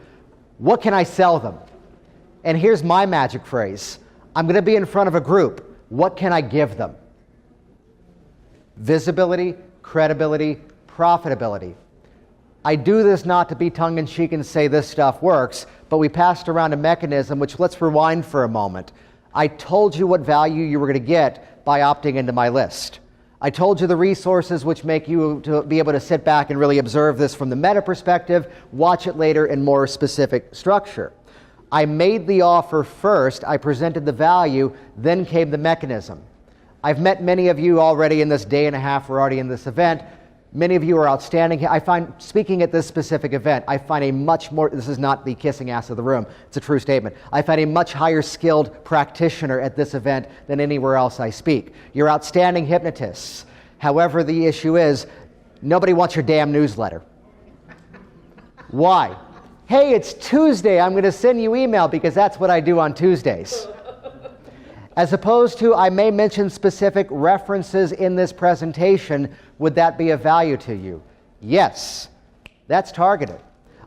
What can I sell them? And here's my magic phrase. I'm going to be in front of a group. What can I give them? Visibility, credibility, profitability. I do this not to be tongue-in-cheek and say this stuff works, but we passed around a mechanism, which let's rewind for a moment. I told you what value you were going to get by opting into my list. I told you the resources which make you to be able to sit back and really observe this from the meta perspective, watch it later in more specific structure. I made the offer first, I presented the value, then came the mechanism. I've met many of you already in this day and a half, we're already in this event. Many of you are outstanding. I find, speaking at this specific event, I find a much more, this is not the kissing ass of the room, it's a true statement. I find a much higher skilled practitioner at this event than anywhere else I speak. You're outstanding hypnotists. However, the issue is, nobody wants your damn newsletter. Why? Hey, it's Tuesday, I'm going to send you email because that's what I do on Tuesdays. As opposed to, I may mention specific references in this presentation. Would that be of value to you? Yes, that's targeted.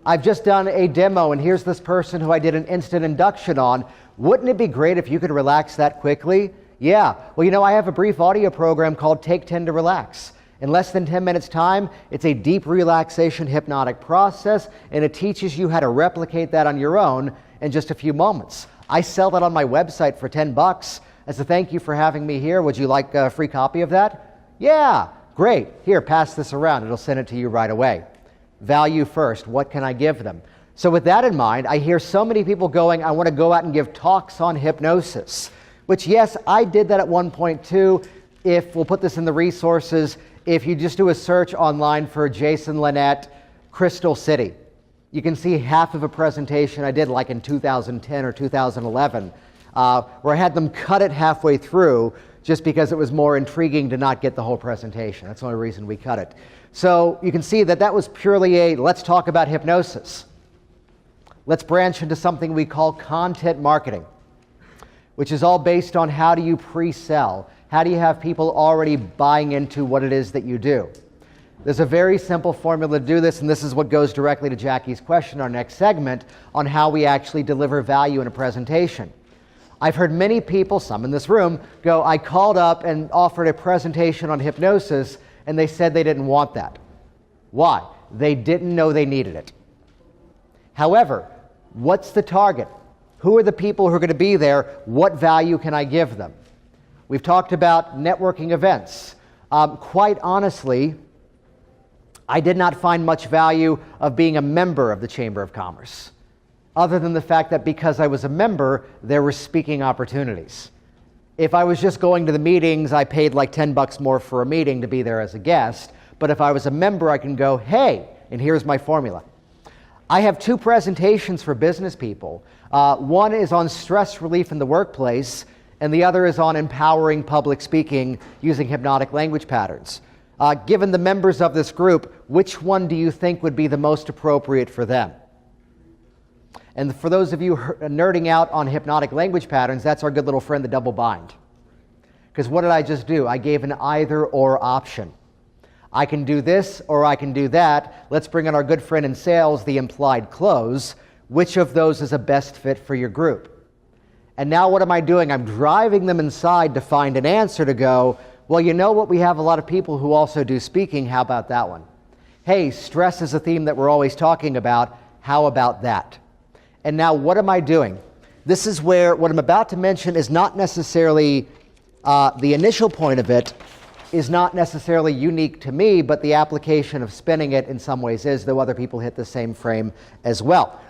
I've just done a demo, and here's this person who I did an instant induction on. Wouldn't it be great if you could relax that quickly? Yeah. Well, you know, I have a brief audio program called Take 10 to Relax. In less than 10 minutes time, it's a deep relaxation hypnotic process, and it teaches you how to replicate that on your own in just a few moments. I sell that on my website for $10. As a thank you for having me here, would you like a free copy of that? Yeah, great. Here, pass this around. It'll send it to you right away. Value first. What can I give them? So with that in mind, I hear so many people going, I want to go out and give talks on hypnosis, which yes, I did that at one point too. If we'll put this in the resources, if you just do a search online for Jason Linett, Crystal City, you can see half of a presentation I did like in 2010 or 2011, where I had them cut it halfway through just because it was more intriguing to not get the whole presentation. That's the only reason we cut it. So you can see that that was purely a let's talk about hypnosis. Let's branch into something we call content marketing, which is all based on how do you pre-sell? How do you have people already buying into what it is that you do? There's a very simple formula to do this, and this is what goes directly to Jackie's question, our next segment, on how we actually deliver value in a presentation. I've heard many people, some in this room, go, I called up and offered a presentation on hypnosis, and they said they didn't want that. Why? They didn't know they needed it. However, what's the target? Who are the people who are going to be there? What value can I give them? We've talked about networking events. Quite honestly, I did not find much value of being a member of the Chamber of Commerce, other than the fact that because I was a member, there were speaking opportunities. If I was just going to the meetings, I paid like $10 more for a meeting to be there as a guest. But if I was a member, I can go, hey, and here's my formula. I have two presentations for business people. One is on stress relief in the workplace, and the other is on empowering public speaking using hypnotic language patterns. Given the members of this group, which one do you think would be the most appropriate for them? And for those of you nerding out on hypnotic language patterns, that's our good little friend, the double bind. Because what did I just do? I gave an either-or option. I can do this or I can do that. Let's bring in our good friend in sales, the implied close. Which of those is a best fit for your group? And now what am I doing? I'm driving them inside to find an answer to go, well, you know what? We have a lot of people who also do speaking. How about that one? Hey, stress is a theme that we're always talking about. How about that? And now what am I doing? This is where what I'm about to mention is not necessarily the initial point of it is not necessarily unique to me, but the application of spinning it in some ways is, though other people hit the same frame as well.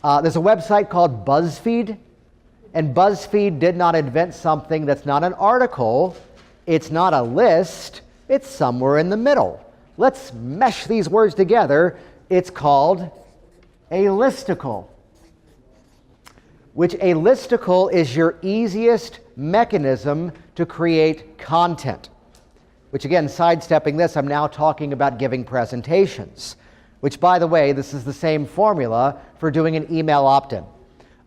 There's a website called BuzzFeed, and BuzzFeed did not invent something that's not an article, it's not a list, it's somewhere in the middle. Let's mesh these words together. It's called a listicle, which a listicle is your easiest mechanism to create content. Which again, sidestepping this, I'm now talking about giving presentations. Which, by the way, this is the same formula for doing an email opt-in.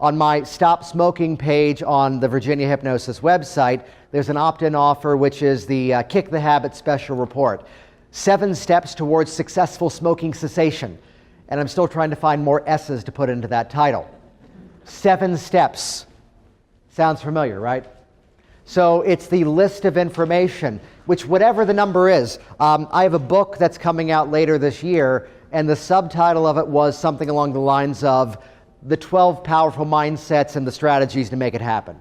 On my Stop Smoking page on the Virginia Hypnosis website, there's an opt-in offer, which is the Kick the Habit Special Report. 7 steps towards successful smoking cessation. And I'm still trying to find more S's to put into that title. 7 steps. Sounds familiar, right? So it's the list of information, which whatever the number is, I have a book that's coming out later this year, and the subtitle of it was something along the lines of the 12 powerful mindsets and the strategies to make it happen.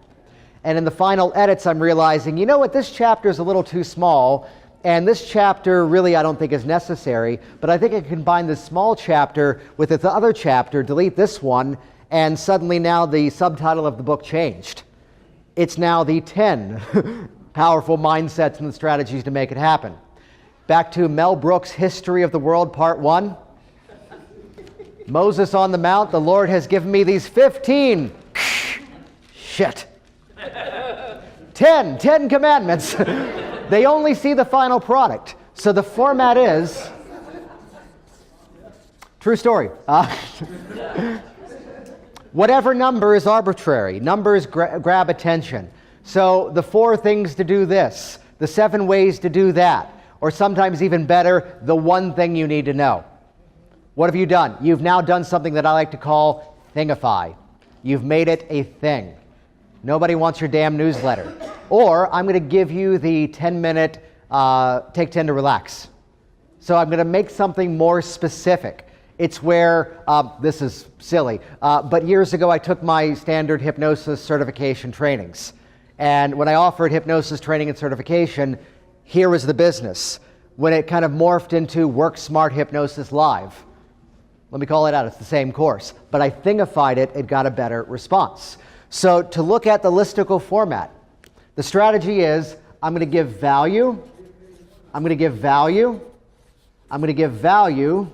And in the final edits, I'm realizing, you know what, this chapter is a little too small, and this chapter really I don't think is necessary, but I think I can combine this small chapter with this other chapter, delete this one, and suddenly now the subtitle of the book changed. It's now the 10 powerful mindsets and the strategies to make it happen. Back to Mel Brooks' History of the World, Part 1. Moses on the Mount, the Lord has given me these 15. Shit. 10 commandments. They only see the final product. So the format is, true story. Whatever number is arbitrary. Numbers grab attention. So the 4 things to do this, the 7 ways to do that, or sometimes even better, the 1 thing you need to know. What have you done? You've now done something that I like to call thingify. You've made it a thing. Nobody wants your damn newsletter. Or I'm going to give you the 10-minute take 10 to relax. So I'm going to make something more specific. It's where, this is silly, but years ago I took my standard hypnosis certification trainings. And when I offered hypnosis training and certification, here was the business. When it kind of morphed into Work Smart Hypnosis Live. Let me call it out, it's the same course. But I thingified it, it got a better response. So to look at the listicle format, the strategy is I'm going to give value, I'm going to give value, I'm going to give value,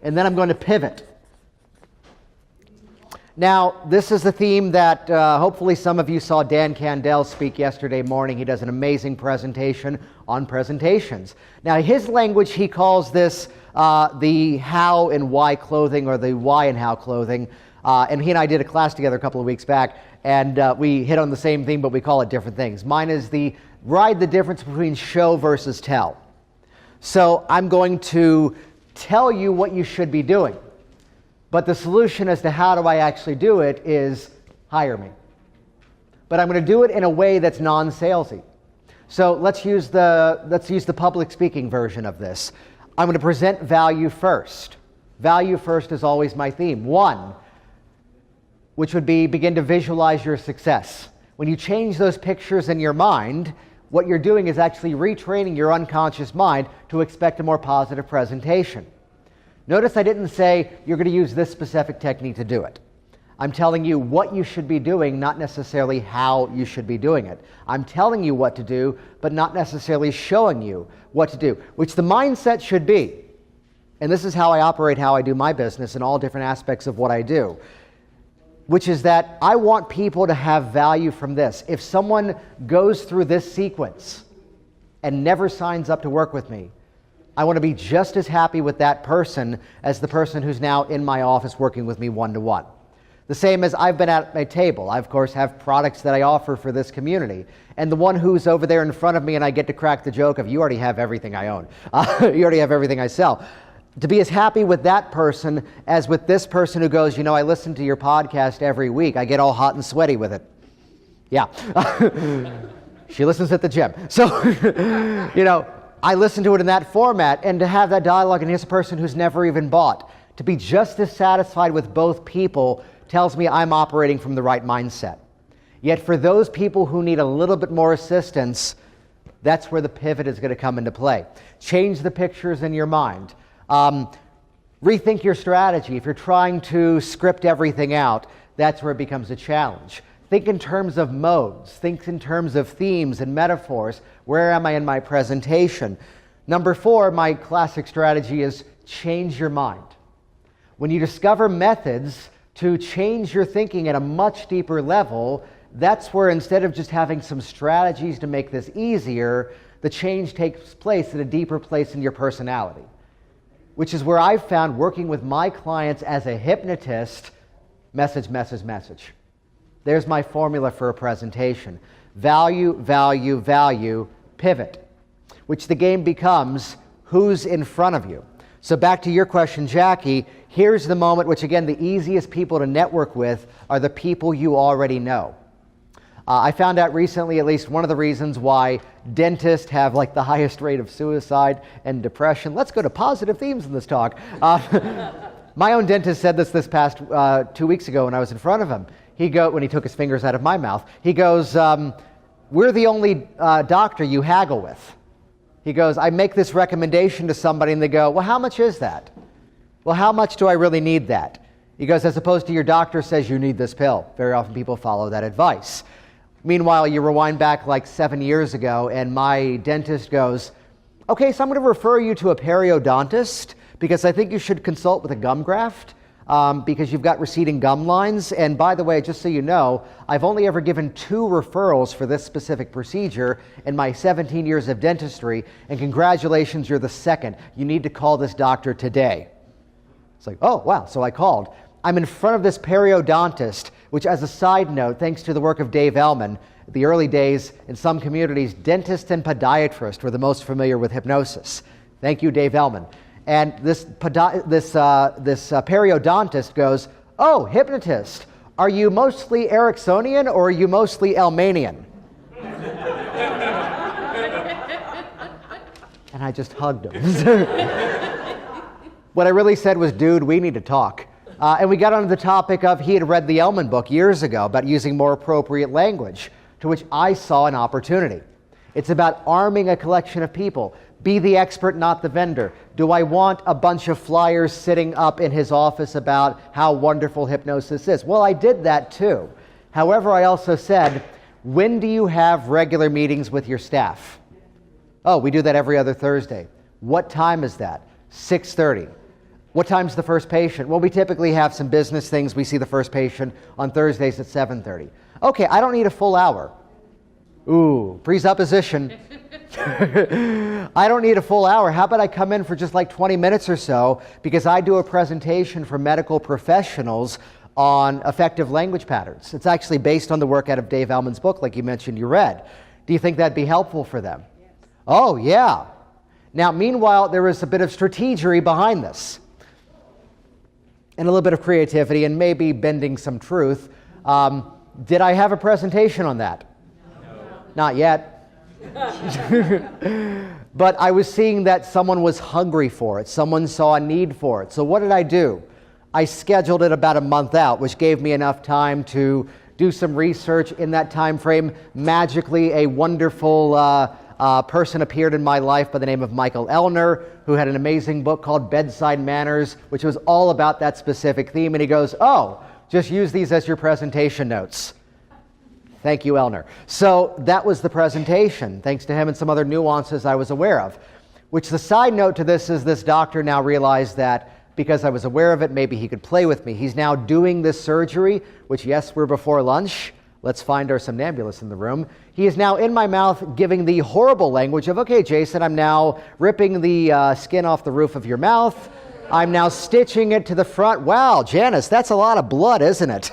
and then I'm going to pivot. Now, this is a theme that hopefully some of you saw Dan Candell speak yesterday morning. He does an amazing presentation on presentations. Now, his language, he calls this the how and why clothing, or the why and how clothing. And he and I did a class together a couple of weeks back, and we hit on the same thing, but we call it different things. Mine is the ride the difference between show versus tell. So I'm going to tell you what you should be doing. But the solution as to how do I actually do it is hire me. But I'm going to do it in a way that's non-salesy. So let's use the public speaking version of this. I'm going to present value first. Value first is always my theme. 1, which would be begin to visualize your success. When you change those pictures in your mind, what you're doing is actually retraining your unconscious mind to expect a more positive presentation. Notice I didn't say you're going to use this specific technique to do it. I'm telling you what you should be doing, not necessarily how you should be doing it. I'm telling you what to do, but not necessarily showing you what to do, which the mindset should be. And this is how I operate, how I do my business in all different aspects of what I do, which is that I want people to have value from this. If someone goes through this sequence and never signs up to work with me, I want to be just as happy with that person as the person who's now in my office working with me one-to-one. The same as I've been at my table. I, of course, have products that I offer for this community. And the one who's over there in front of me, and I get to crack the joke of, you already have everything I own. You already have everything I sell. To be as happy with that person as with this person who goes, I listen to your podcast every week. I get all hot and sweaty with it. Yeah. She listens at the gym. So, I listen to it in that format, and to have that dialogue, and here's a person who's never even bought. To be just as satisfied with both people tells me I'm operating from the right mindset. Yet for those people who need a little bit more assistance, that's where the pivot is going to come into play. Change the pictures in your mind. Rethink your strategy. If you're trying to script everything out, that's where it becomes a challenge. Think in terms of modes. Think in terms of themes and metaphors. Where am I in my presentation? Number 4, my classic strategy is change your mind. When you discover methods to change your thinking at a much deeper level, that's where instead of just having some strategies to make this easier, the change takes place at a deeper place in your personality, which is where I've found working with my clients as a hypnotist, message, message, message. There's my formula for a presentation. Value, value, value, pivot, which the game becomes who's in front of you. So back to your question, Jackie, here's the moment which, again, the easiest people to network with are the people you already know. I found out recently, at least one of the reasons why dentists have the highest rate of suicide and depression. Let's go to positive themes in this talk. My own dentist said this past 2 weeks ago when I was in front of him. When he took his fingers out of my mouth, he goes, we're the only doctor you haggle with. He goes, I make this recommendation to somebody and they go, well, how much is that? Well, how much do I really need that? He goes, as opposed to your doctor says you need this pill. Very often people follow that advice. Meanwhile, you rewind back 7 years ago and my dentist goes, okay, so I'm going to refer you to a periodontist because I think you should consult with a gum graft. Because you've got receding gum lines. And by the way, just so you know, I've only ever given 2 referrals for this specific procedure in my 17 years of dentistry, and congratulations, you're the second. You need to call this doctor today. It's oh, wow, so I called. I'm in front of this periodontist, which, as a side note, thanks to the work of Dave Ellman, the early days in some communities, dentists and podiatrists were the most familiar with hypnosis. Thank you, Dave Ellman. And this periodontist goes, oh, hypnotist, are you mostly Ericksonian or are you mostly Ellmanian? And I just hugged him. What I really said was, dude, we need to talk. And we got onto the topic of he had read the Ellman book years ago about using more appropriate language, to which I saw an opportunity. It's about arming a collection of people. Be the expert, not the vendor. Do I want a bunch of flyers sitting up in his office about how wonderful hypnosis is? Well, I did that too. However, I also said, when do you have regular meetings with your staff? Oh, we do that every other Thursday. What time is that? 6:30. What time's the first patient? Well, we typically have some business things. We see the first patient on Thursdays at 7:30. Okay, I don't need a full hour. Ooh, presupposition. I don't need a full hour. How about I come in for just 20 minutes or so, because I do a presentation for medical professionals on effective language patterns. It's actually based on the work out of Dave Ellman's book, like you mentioned you read. Do you think that'd be helpful for them? Yes. Oh, yeah. Now, meanwhile, there is a bit of strategery behind this, and a little bit of creativity, and maybe bending some truth. Did I have a presentation on that? No. Not yet. But I was seeing that someone was hungry for it. Someone saw a need for it. So what did I do? I scheduled it about a month out, which gave me enough time to do some research in that time frame. Magically, a wonderful person appeared in my life by the name of Michael Elner, who had an amazing book called Bedside Manners, which was all about that specific theme. And he goes, oh, just use these as your presentation notes. Thank you, Elner. So that was the presentation, thanks to him and some other nuances I was aware of. Which the side note to this is this doctor now realized that because I was aware of it, maybe he could play with me. He's now doing this surgery, which, yes, we're before lunch. Let's find our somnambulist in the room. He is now in my mouth giving the horrible language of, okay, Jason, I'm now ripping the skin off the roof of your mouth. I'm now stitching it to the front. Wow, Janice, that's a lot of blood, isn't it?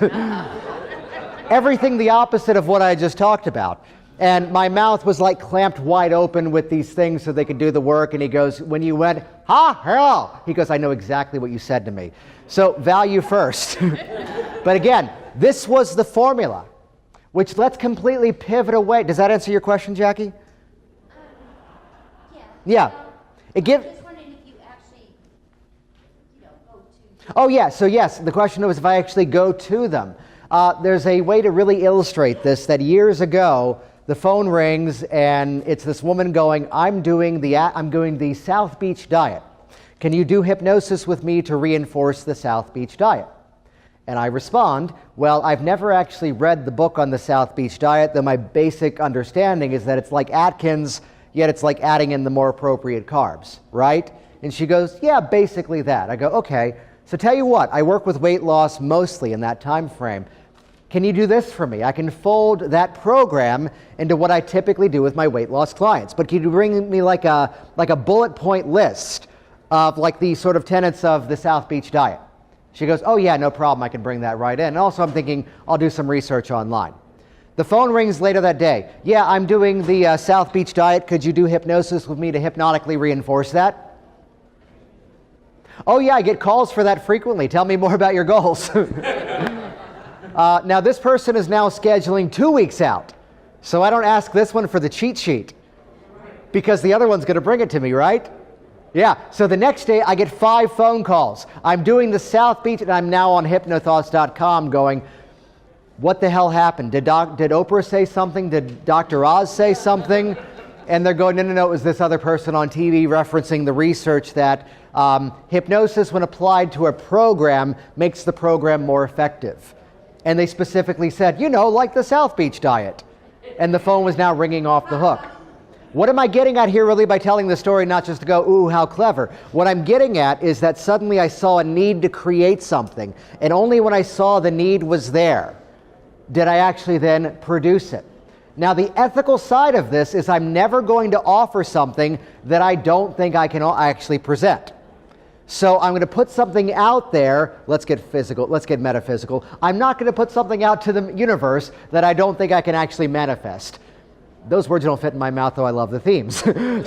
Everything the opposite of what I just talked about. And my mouth was like clamped wide open with these things so they could do the work. And he goes, when you went, hell, he goes, I know exactly what you said to me. So value first. But again, this was the formula, which let's completely pivot away. Does that answer your question, Jackie? Yeah. It gives. I'm just wondering if you actually, go to. Oh yeah. So yes, the question was if I actually go to them. There's a way to really illustrate this. That years ago, the phone rings and it's this woman going, I'm doing the South Beach diet. Can you do hypnosis with me to reinforce the South Beach diet? And I respond, well, I've never actually read the book on the South Beach diet, though my basic understanding is that it's like Atkins, yet it's like adding in the more appropriate carbs, right? And she goes, yeah, basically that. I go, okay, so tell you what, I work with weight loss mostly in that time frame. Can you do this for me? I can fold that program into what I typically do with my weight loss clients. But can you bring me like a bullet point list of like the sort of tenets of the South Beach diet? She goes, oh yeah, no problem, I can bring that right in. And also I'm thinking I'll do some research online. The phone rings later that day. Yeah, I'm doing the South Beach diet. Could you do hypnosis with me to hypnotically reinforce that? Oh yeah, I get calls for that frequently. Tell me more about your goals. Now this person is now scheduling 2 weeks out. So I don't ask this one for the cheat sheet because the other one's going to bring it to me, right? Yeah, so the next day I get 5 phone calls. I'm doing the South Beach and I'm now on HypnoThoughts.com going, what the hell happened? Did Oprah say something? Did Dr. Oz say something? And they're going, no, it was this other person on TV referencing the research that hypnosis, when applied to a program, makes the program more effective. And they specifically said, like the South Beach diet. And the phone was now ringing off the hook. What am I getting at here really by telling the story, not just to go, ooh, how clever? What I'm getting at is that suddenly I saw a need to create something. And only when I saw the need was there did I actually then produce it. Now, the ethical side of this is I'm never going to offer something that I don't think I can actually present. So I'm going to put something out there. Let's get physical. Let's get metaphysical. I'm not going to put something out to the universe that I don't think I can actually manifest. Those words don't fit in my mouth, though I love the themes.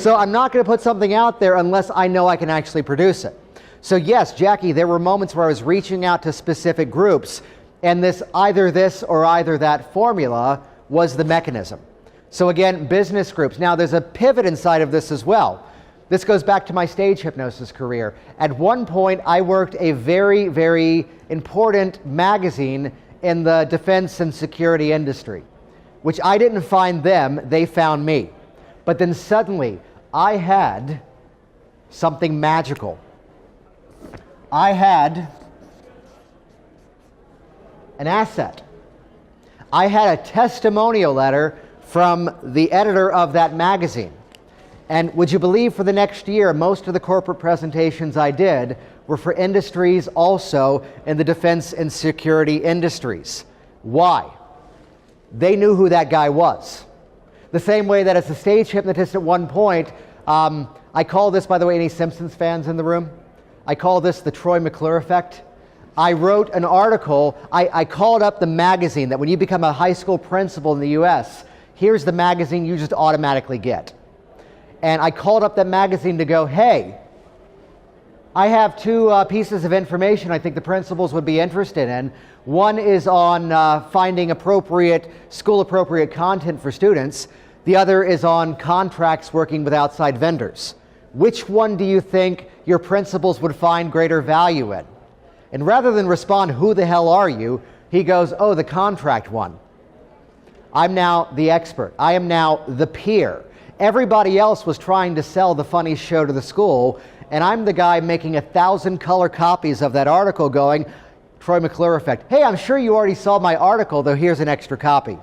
So I'm not going to put something out there unless I know I can actually produce it. So yes, Jackie, there were moments where I was reaching out to specific groups, and this either that formula was the mechanism. So again, business groups. Now there's a pivot inside of this as well. This goes back to my stage hypnosis career. At one point, I worked a very, very important magazine in the defense and security industry, which I didn't find them, they found me. But then suddenly, I had something magical. I had an asset. I had a testimonial letter from the editor of that magazine. And would you believe for the next year, most of the corporate presentations I did were for industries also in the defense and security industries. Why? They knew who that guy was. The same way that as a stage hypnotist at one point, I call this, by the way, any Simpsons fans in the room? I call this the Troy McClure effect. I wrote an article, I called up the magazine that when you become a high school principal in the US, here's the magazine you just automatically get. And I called up that magazine to go, hey, I have 2 pieces of information I think the principals would be interested in. One is on finding school-appropriate content for students. The other is on contracts working with outside vendors. Which one do you think your principals would find greater value in? And rather than respond, who the hell are you? He goes, oh, the contract one. I'm now the expert. I am now the peer. Everybody else was trying to sell the funny show to the school, and I'm the guy making 1,000 color copies of that article going, Troy McClure effect. Hey, I'm sure you already saw my article, though here's an extra copy.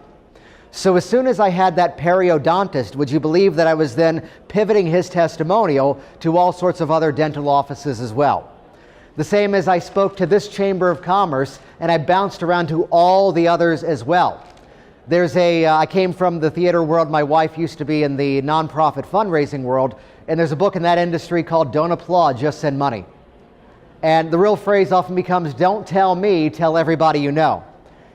So as soon as I had that periodontist, would you believe that I was then pivoting his testimonial to all sorts of other dental offices as well? The same as I spoke to this Chamber of Commerce, and I bounced around to all the others as well. I came from the theater world. My wife used to be in the nonprofit fundraising world, and there's a book in that industry called Don't Applaud, Just Send Money. And the real phrase often becomes, don't tell me, tell everybody you know.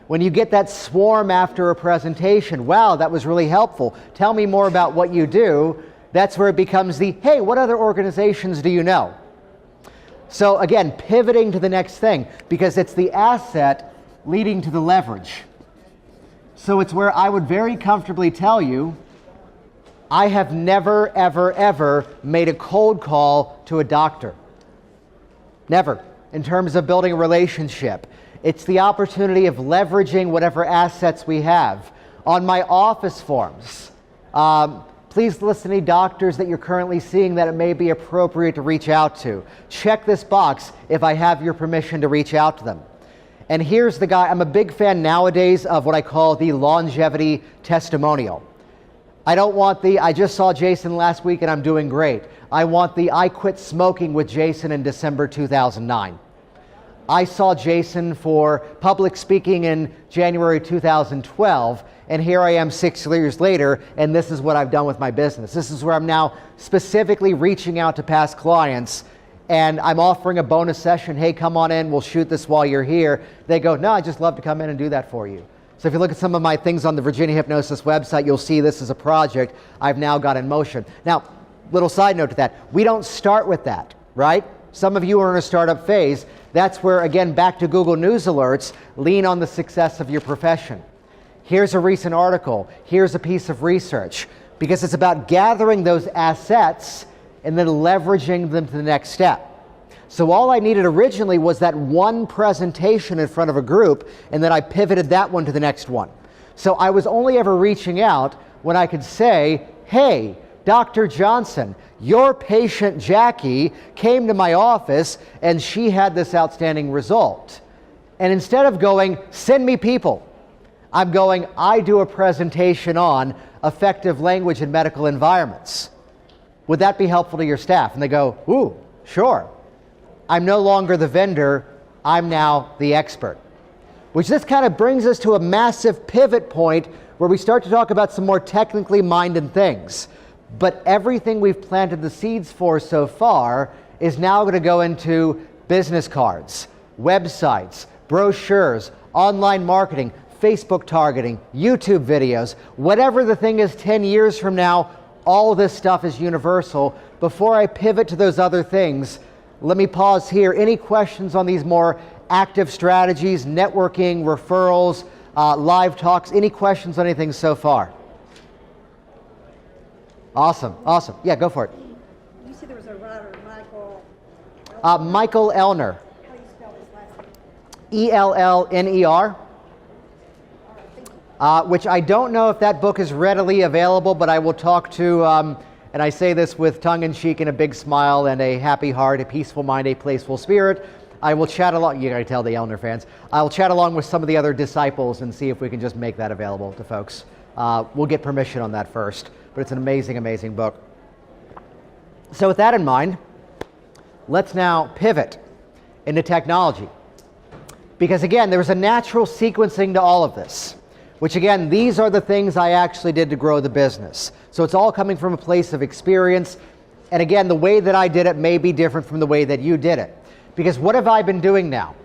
When you get that swarm after a presentation, wow, that was really helpful, tell me more about what you do, that's where it becomes the, hey, what other organizations do you know? So again, pivoting to the next thing, because it's the asset leading to the leverage. So it's where I would very comfortably tell you, I have never, ever, ever made a cold call to a doctor. Never, in terms of building a relationship. It's the opportunity of leveraging whatever assets we have. On my office forms, please list any doctors that you're currently seeing that it may be appropriate to reach out to. Check this box if I have your permission to reach out to them. And here's the guy, I'm a big fan nowadays of what I call the longevity testimonial. I just saw Jason last week and I'm doing great. I want the I quit smoking with Jason in December 2009. I saw Jason for public speaking in January 2012, and here I am 6 years later, and this is what I've done with my business. This is where I'm now specifically reaching out to past clients, and I'm offering a bonus session. Hey, come on in, we'll shoot this while you're here. They go, no, I'd just love to come in and do that for you. So if you look at some of my things on the Virginia Hypnosis website, you'll see this is a project I've now got in motion. Now, little side note to that, we don't start with that, right? Some of you are in a startup phase. That's where, again, back to Google News alerts, lean on the success of your profession. Here's a recent article. Here's a piece of research. Because it's about gathering those assets and then leveraging them to the next step. So all I needed originally was that one presentation in front of a group, and then I pivoted that one to the next one. So I was only ever reaching out when I could say, hey, Dr. Johnson, your patient Jackie came to my office and she had this outstanding result. And instead of going, send me people, I'm going, I do a presentation on effective language in medical environments. Would that be helpful to your staff? And they go, ooh, sure. I'm no longer the vendor, I'm now the expert. Which this kind of brings us to a massive pivot point where we start to talk about some more technically minded things. But everything we've planted the seeds for so far is now going to go into business cards, websites, brochures, online marketing, Facebook targeting, YouTube videos, whatever the thing is 10 years from now, all this stuff is universal. Before I pivot to those other things, let me pause here. Any questions on these more active strategies, networking, referrals, live talks? Any questions on anything so far? Awesome, awesome. Yeah, go for it. You said there was a writer, Michael. Michael Ellner. How do you spell his last name? Ellner. Which I don't know if that book is readily available, but I will talk to, and I say this with tongue-in-cheek and a big smile and a happy heart, a peaceful mind, a playful spirit. I will chat along, you gotta tell the Ellner fans, I'll chat along with some of the other disciples and see if we can just make that available to folks. We'll get permission on that first, but it's an amazing, amazing book. So with that in mind, let's now pivot into technology. Because again, there's a natural sequencing to all of this. Which again, these are the things I actually did to grow the business. So it's all coming from a place of experience. And again, the way that I did it may be different from the way that you did it. Because what have I been doing now?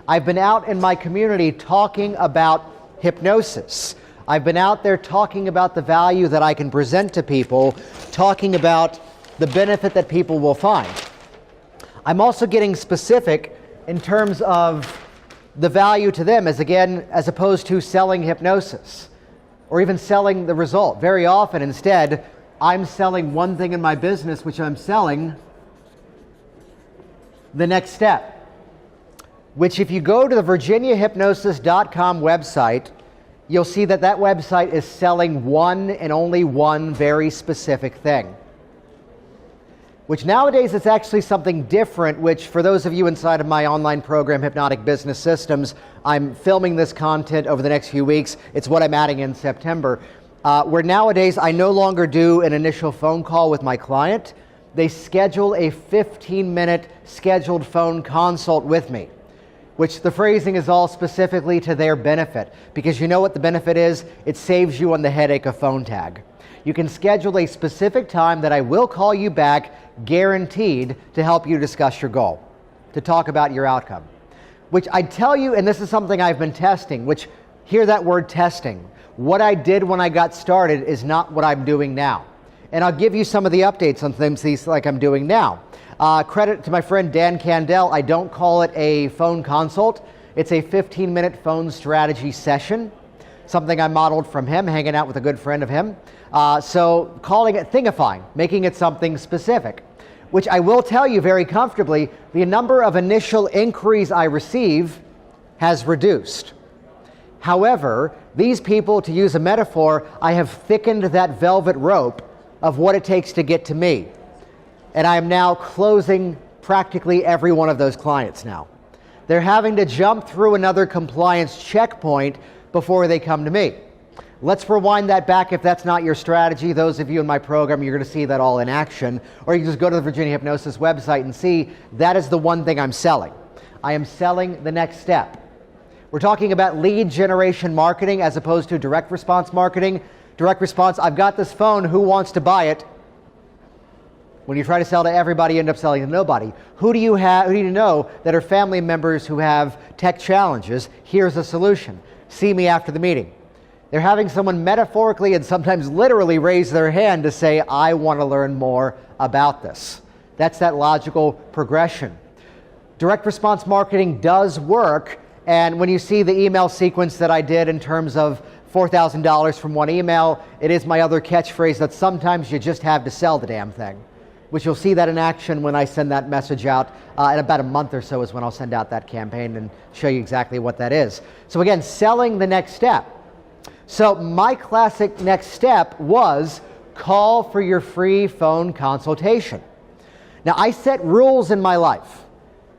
I've been out in my community talking about hypnosis. I've been out there talking about the value that I can present to people, talking about the benefit that people will find. I'm also getting specific in terms of the value to them as opposed to selling hypnosis or even selling the result. Very often instead, I'm selling one thing in my business, which I'm selling the next step, which if you go to the virginiahypnosis.com website, you'll see that that website is selling one and only one very specific thing. which nowadays it's actually something different, which for those of you inside of my online program, Hypnotic Business Systems, I'm filming this content over the next few weeks. It's what I'm adding in September, where nowadays I no longer do an initial phone call with my client. They schedule a 15-minute scheduled phone consult with me, which the phrasing is all specifically to their benefit, because you know what the benefit is? It saves you on the headache of phone tag. You can schedule a specific time that I will call you back, guaranteed, to help you discuss your goal, to talk about your outcome. Which I tell you, and this is something I've been testing, which, hear that word testing. What I did when I got started is not what I'm doing now. And I'll give you some of the updates on things like I'm doing now. Credit to my friend Dan Candell, I don't call it a phone consult. It's a 15-minute phone strategy session, something I modeled from him, hanging out with a good friend of him. So calling it thingifying, making it something specific, which I will tell you very comfortably, the number of initial inquiries I receive has reduced. However, these people, to use a metaphor, I have thickened that velvet rope of what it takes to get to me. And I am now closing practically every one of those clients now. They're having to jump through another compliance checkpoint before they come to me. Let's rewind that back if that's not your strategy. Those of you in my program, you're going to see that all in action. Or you can just go to the Virginia Hypnosis website and see that is the one thing I'm selling. I am selling the next step. We're talking about lead generation marketing as opposed to direct response marketing. Direct response, I've got this phone, who wants to buy it? When you try to sell to everybody, you end up selling to nobody. Who do you know that are family members who have tech challenges? Here's a solution. See me after the meeting. They're having someone metaphorically and sometimes literally raise their hand to say, I want to learn more about this. That's that logical progression. Direct response marketing does work, and when you see the email sequence that I did in terms of $4,000 from one email, it is my other catchphrase that sometimes you just have to sell the damn thing, which you'll see that in action when I send that message out. In about a month or so is when I'll send out that campaign and show you exactly what that is. So again, selling the next step. So my classic next step was call for your free phone consultation. Now I set rules in my life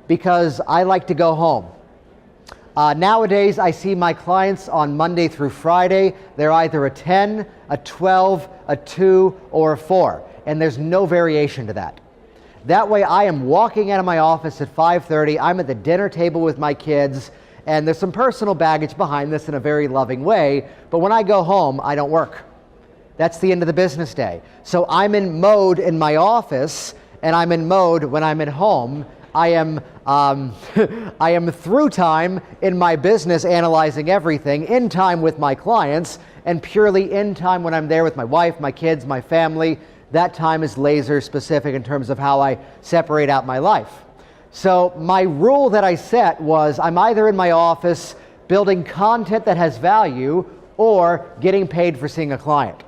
because I like to go home. Nowadays I see my clients on Monday through Friday. They're either a 10, a 12, a 2, or a 4. And there's no variation to that. That way I am walking out of my office at 5:30, I'm at the dinner table with my kids, and there's some personal baggage behind this in a very loving way, but when I go home, I don't work. That's the end of the business day. So I'm in mode in my office, and I'm in mode when I'm at home. I am through time in my business analyzing everything, in time with my clients, and purely in time when I'm there with my wife, my kids, my family. That time is laser specific in terms of how I separate out my life. So my rule that I set was I'm either in my office building content that has value or getting paid for seeing a client.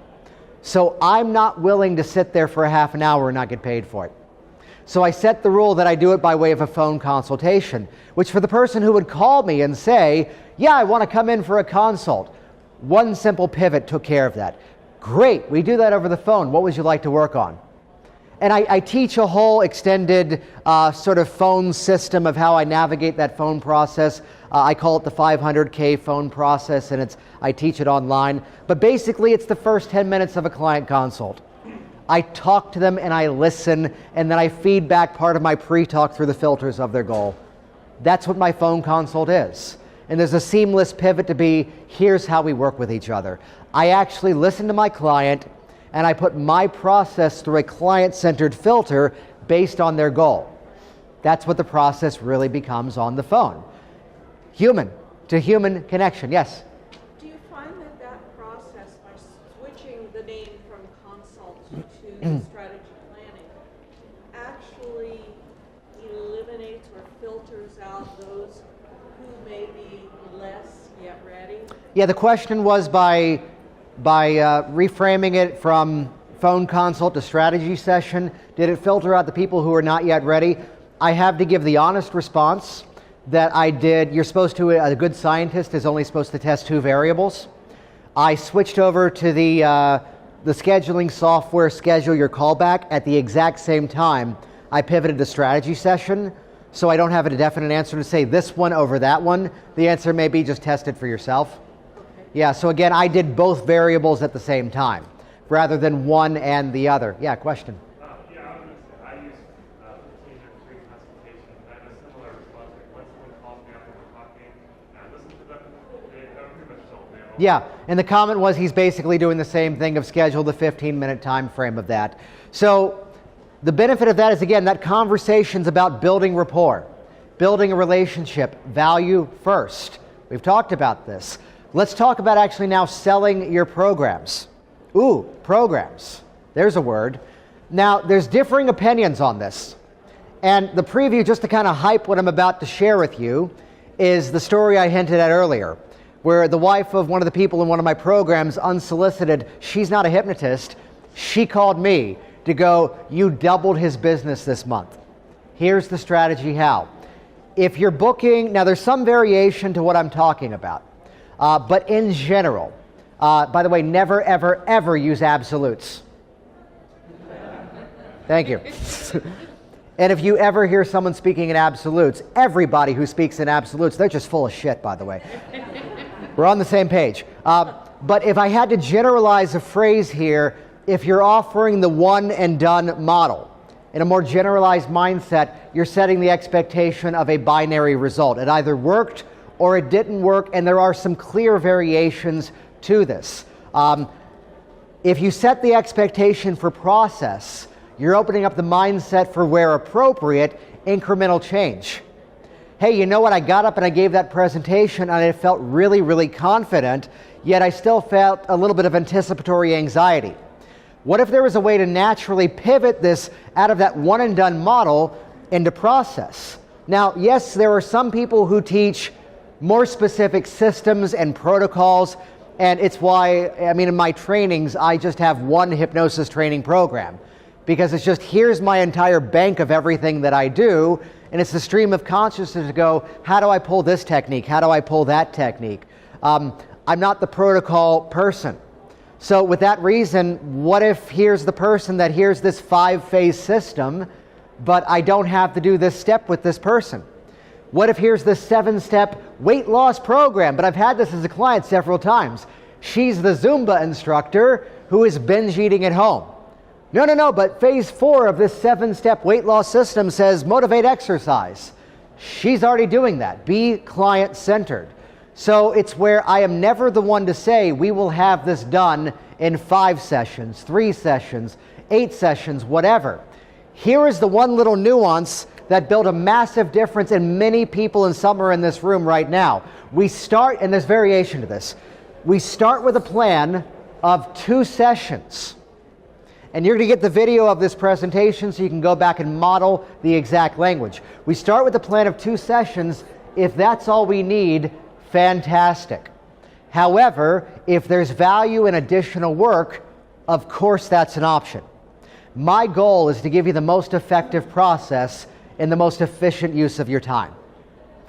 So I'm not willing to sit there for a half an hour and not get paid for it. So I set the rule that I do it by way of a phone consultation, which for the person who would call me and say, yeah, I want to come in for a consult, one simple pivot took care of that. Great, we do that over the phone. What would you like to work on? And I teach a whole extended sort of phone system of how I navigate that phone process. I call it the 500K phone process, and I teach it online. But basically, it's the first 10 minutes of a client consult. I talk to them and I listen, and then I feed back part of my pre-talk through the filters of their goal. That's what my phone consult is. And there's a seamless pivot to be, here's how we work with each other. I actually listen to my client, and I put my process through a client-centered filter based on their goal. That's what the process really becomes on the phone. Human to human connection. Yes? Do you find that process, by switching the name from consult to strategy planning, actually eliminates or filters out those who may be less yet ready? Yeah, the question was by reframing it from phone consult to strategy session, did it filter out the people who are not yet ready? I have to give the honest response that I did. You're supposed to, a good scientist is only supposed to test 2 variables. I switched over to the the scheduling software schedule your callback at the exact same time I pivoted to strategy session, so I don't have a definite answer to say this one over that one. The answer may be just test it for yourself. Yeah, so again, I did both variables at the same time, rather than one and the other. Yeah, question? Yeah, I was going to say, I use 15 or 3 consultations, and I have a similar response. Like, when someone calls me after we're talking, and I listen to them, they pretty much don't know. Yeah, and the comment was he's basically doing the same thing of schedule the 15-minute time frame of that. So the benefit of that is, again, that conversation's about building rapport, building a relationship, value first. We've talked about this. Let's talk about actually now selling your programs. Ooh, programs. There's a word. Now, there's differing opinions on this. And the preview, just to kind of hype what I'm about to share with you, is the story I hinted at earlier, where the wife of one of the people in one of my programs, unsolicited, she's not a hypnotist, she called me to go, you doubled his business this month. Here's the strategy how. If you're booking, now there's some variation to what I'm talking about, but in general, by the way, never, ever, ever use absolutes. Thank you. And if you ever hear someone speaking in absolutes, everybody who speaks in absolutes, they're just full of shit, by the way. We're on the same page. But if I had to generalize a phrase here, if you're offering the one and done model, in a more generalized mindset, you're setting the expectation of a binary result. It either worked or it didn't work, and there are some clear variations to this. If you set the expectation for process, you're opening up the mindset for, where appropriate, incremental change. Hey, you know what? I got up and I gave that presentation and I felt really, really confident, yet I still felt a little bit of anticipatory anxiety. What if there was a way to naturally pivot this out of that one and done model into process? Now, yes, there are some people who teach more specific systems and protocols, and it's why, I mean, in my trainings, I just have one hypnosis training program, because it's just, here's my entire bank of everything that I do, and it's the stream of consciousness to go, how do I pull this technique? How do I pull that technique? I'm not the protocol person. So with that reason, what if here's the person that here's this 5-phase system, but I don't have to do this step with this person? What if here's this 7-step weight loss program, but I've had this as a client several times. She's the Zumba instructor who is binge eating at home. No, but phase 4 of this 7-step weight loss system says motivate exercise. She's already doing that. Be client-centered. So it's where I am never the one to say we will have this done in 5 sessions, 3 sessions, 8 sessions, whatever. Here is the one little nuance that built a massive difference in many people, and some are in this room right now. We start, and there's variation to this, we start with a plan of 2 sessions. And you're going to get the video of this presentation so you can go back and model the exact language. We start with a plan of 2 sessions. If that's all we need, fantastic. However, if there's value in additional work, of course that's an option. My goal is to give you the most effective process and the most efficient use of your time.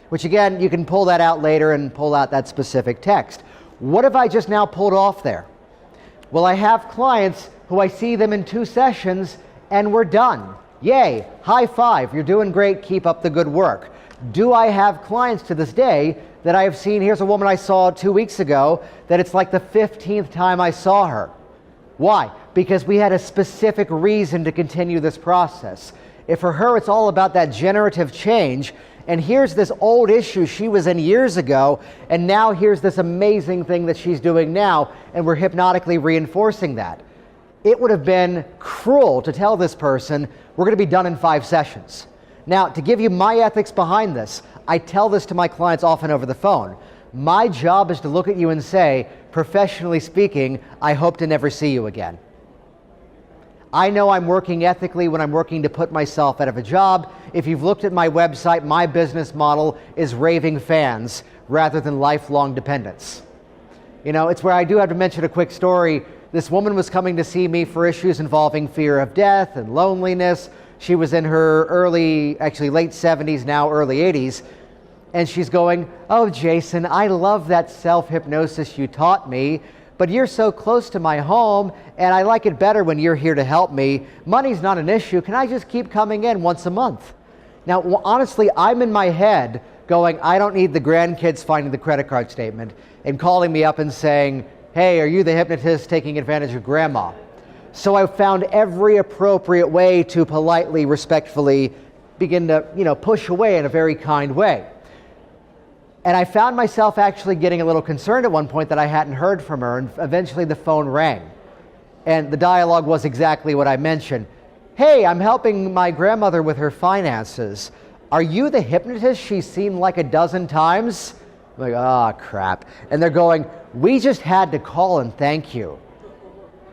Which again, you can pull that out later and pull out that specific text. What have I just now pulled off there? Well, I have clients who I see them in 2 sessions and we're done. Yay, high five, you're doing great, keep up the good work. Do I have clients to this day that I have seen, here's a woman I saw 2 weeks ago, that it's like the 15th time I saw her. Why? Because we had a specific reason to continue this process. If for her it's all about that generative change, and here's this old issue she was in years ago, and now here's this amazing thing that she's doing now, and we're hypnotically reinforcing that. It would have been cruel to tell this person, we're going to be done in 5 sessions. Now, to give you my ethics behind this, I tell this to my clients often over the phone. My job is to look at you and say, professionally speaking, I hope to never see you again. I know I'm working ethically when I'm working to put myself out of a job. If you've looked at my website, my business model is raving fans rather than lifelong dependence. You know, it's where I do have to mention a quick story. This woman was coming to see me for issues involving fear of death and loneliness. She was in her late 70s, now early 80s. And she's going, oh, Jason, I love that self-hypnosis you taught me, but you're so close to my home, and I like it better when you're here to help me. Money's not an issue. Can I just keep coming in once a month? Now, honestly, I'm in my head going, I don't need the grandkids finding the credit card statement and calling me up and saying, hey, are you the hypnotist taking advantage of grandma? So I found every appropriate way to politely, respectfully begin to, push away in a very kind way. And I found myself actually getting a little concerned at one point that I hadn't heard from her, and eventually the phone rang. And the dialogue was exactly what I mentioned. Hey, I'm helping my grandmother with her finances. Are you the hypnotist she's seen like a dozen times? I'm like, oh, crap. And they're going, we just had to call and thank you.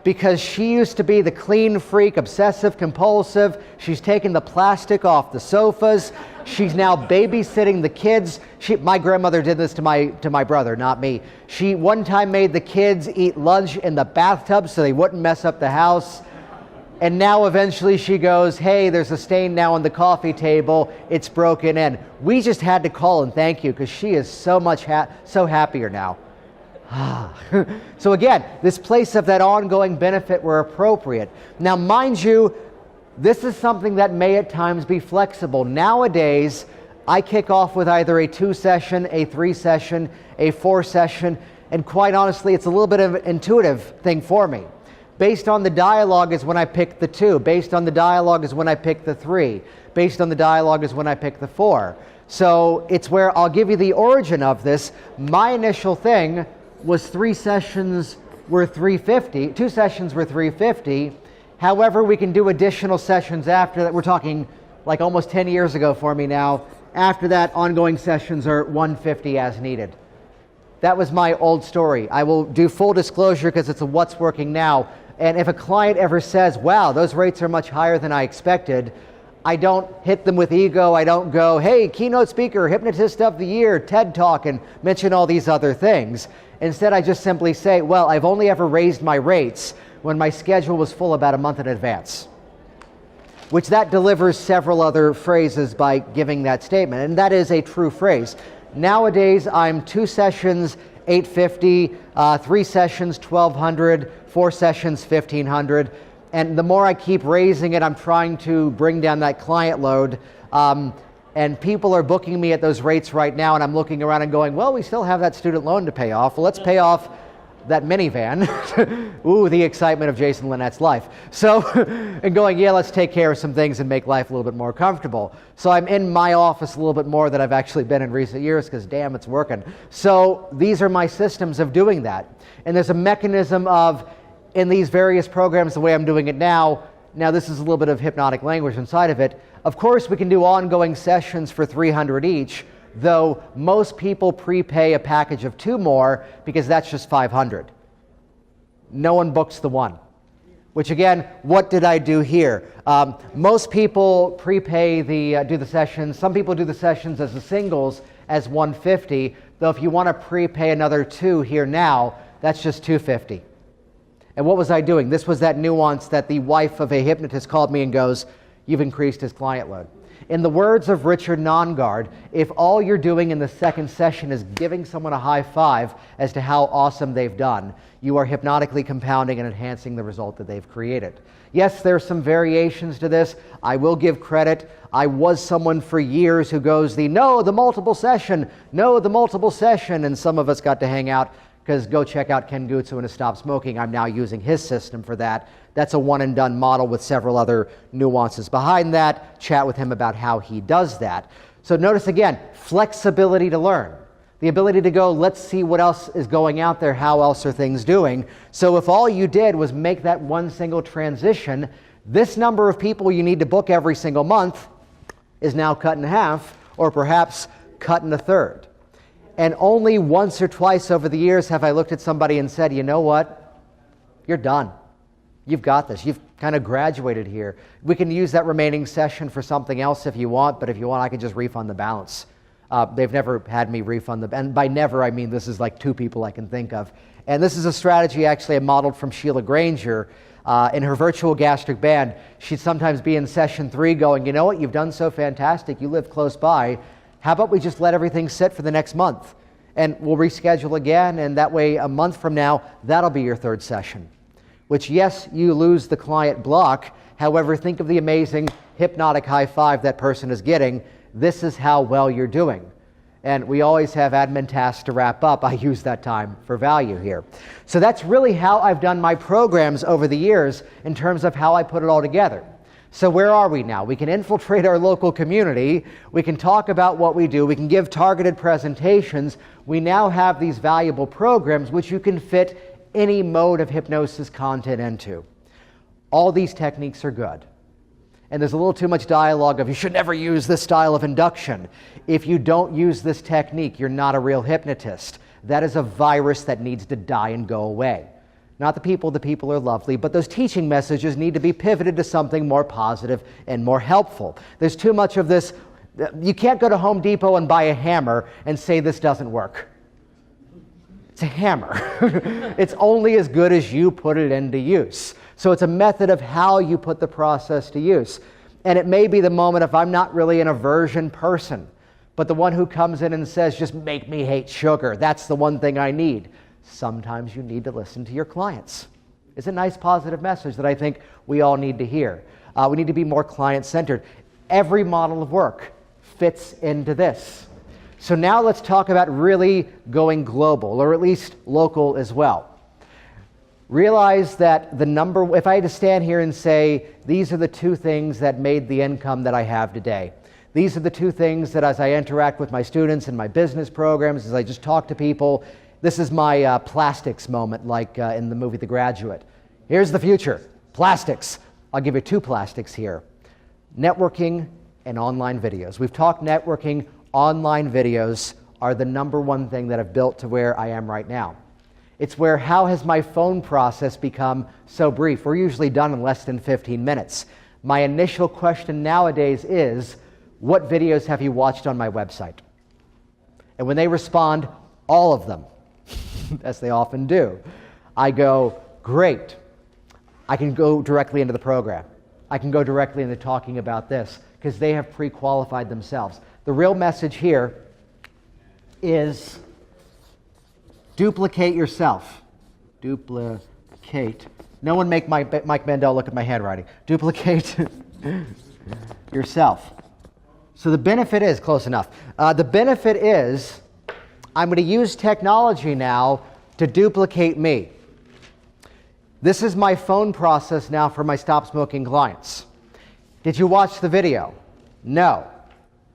Because she used to be the clean freak, obsessive compulsive. She's taken the plastic off the sofas. She's now babysitting the kids. My grandmother did this to my brother, not me. She one time made the kids eat lunch in the bathtub so they wouldn't mess up the house. And now eventually she goes, hey, there's a stain now on the coffee table. It's broken in. We just had to call and thank you because she is so happier now. So again, this place of that ongoing benefit were appropriate. Now, mind you, this is something that may at times be flexible. Nowadays, I kick off with either a 2-session, a 3-session, a 4-session, and quite honestly, it's a little bit of an intuitive thing for me. Based on the dialogue is when I pick the 2. Based on the dialogue is when I pick the 3. Based on the dialogue is when I pick the 4. So it's where I'll give you the origin of this. My initial thing was 3 sessions were $350, 2 sessions were $350. However, we can do additional sessions after that. We're talking like almost 10 years ago for me now. After that, ongoing sessions are $150 as needed. That was my old story. I will do full disclosure because it's a what's working now. And if a client ever says, wow, those rates are much higher than I expected, I don't hit them with ego. I don't go, hey, keynote speaker, hypnotist of the year, TED Talk, and mention all these other things. Instead, I just simply say, well, I've only ever raised my rates when my schedule was full about a month in advance, which that delivers several other phrases by giving that statement, and that is a true phrase. Nowadays, I'm 2 sessions, $850, 3 sessions, $1,200, 4 sessions, $1,500, and the more I keep raising it, I'm trying to bring down that client load. And people are booking me at those rates right now, and I'm looking around and going, well, we still have that student loan to pay off. Well, let's pay off that minivan. Ooh, the excitement of Jason Lynette's life. So, and going, yeah, let's take care of some things and make life a little bit more comfortable. So I'm in my office a little bit more than I've actually been in recent years because, damn, it's working. So these are my systems of doing that. And there's a mechanism of, in these various programs, the way I'm doing it now this is a little bit of hypnotic language inside of it. Of course, we can do ongoing sessions for $300 each, though most people prepay a package of 2 more because that's just $500. No one books the 1. Which again, what did I do here? Most people prepay do the sessions. Some people do the sessions as the singles as $150, though if you want to prepay another 2 here now, that's just $250. And what was I doing? This was that nuance that the wife of a hypnotist called me and goes, you've increased his client load. In the words of Richard Nongard, if all you're doing in the second session is giving someone a high five as to how awesome they've done, you are hypnotically compounding and enhancing the result that they've created. Yes, there's some variations to this. I will give credit. I was someone for years who goes the multiple session, and some of us got to hang out because go check out Ken Gutsu and his Stop Smoking. I'm now using his system for that. That's a one and done model with several other nuances behind that. Chat with him about how he does that. So notice again, flexibility to learn. The ability to go, let's see what else is going out there, how else are things doing. So if all you did was make that one single transition, this number of people you need to book every single month is now cut in half, or perhaps cut in a third. And only once or twice over the years have I looked at somebody and said, you know what? You're done. You've got this. You've kind of graduated here. We can use that remaining session for something else if you want, but if you want, I can just refund the balance. They've never had me refund and by never, I mean this is like 2 people I can think of. And this is a strategy actually I modeled from Sheila Granger in her virtual gastric band. She'd sometimes be in session 3 going, you know what? You've done so fantastic. You live close by. How about we just let everything sit for the next month? And we'll reschedule again, and that way a month from now, that'll be your third session. Which, yes, you lose the client block. However, think of the amazing hypnotic high five that person is getting. This is how well you're doing. And we always have admin tasks to wrap up. I use that time for value here. So that's really how I've done my programs over the years in terms of how I put it all together. So where are we now? We can infiltrate our local community. We can talk about what we do. We can give targeted presentations. We now have these valuable programs which you can fit any mode of hypnosis content into. All these techniques are good. And there's a little too much dialogue of you should never use this style of induction. If you don't use this technique, you're not a real hypnotist. That is a virus that needs to die and go away. Not the people are lovely, but those teaching messages need to be pivoted to something more positive and more helpful. There's too much of this. You can't go to Home Depot and buy a hammer and say this doesn't work. It's a hammer. It's only as good as you put it into use. So it's a method of how you put the process to use. And it may be the moment if I'm not really an aversion person, but the one who comes in and says, just make me hate sugar. That's the one thing I need. Sometimes you need to listen to your clients. It's a nice positive message that I think we all need to hear. We need to be more client-centered. Every model of work fits into this. So now let's talk about really going global, or at least local as well. Realize that if I had to stand here and say, these are the two things that made the income that I have today. These are the two things that as I interact with my students in my business programs, as I just talk to people, this is my plastics moment, like in the movie The Graduate. Here's the future, plastics. I'll give you two plastics here. Networking and online videos. We've talked networking. Online videos are the number one thing that I've built to where I am right now. It's where, how has my phone process become so brief? We're usually done in less than 15 minutes. My initial question nowadays is, what videos have you watched on my website? And when they respond, all of them, as they often do, I go, great. I can go directly into the program. I can go directly into talking about this because they have pre-qualified themselves. The real message here is duplicate yourself. Duplicate. No one make Mike Mandel look at my handwriting. Duplicate yourself. So the benefit is, close enough. The benefit is, I'm going to use technology now to duplicate me. This is my phone process now for my Stop Smoking clients. Did you watch the video? No.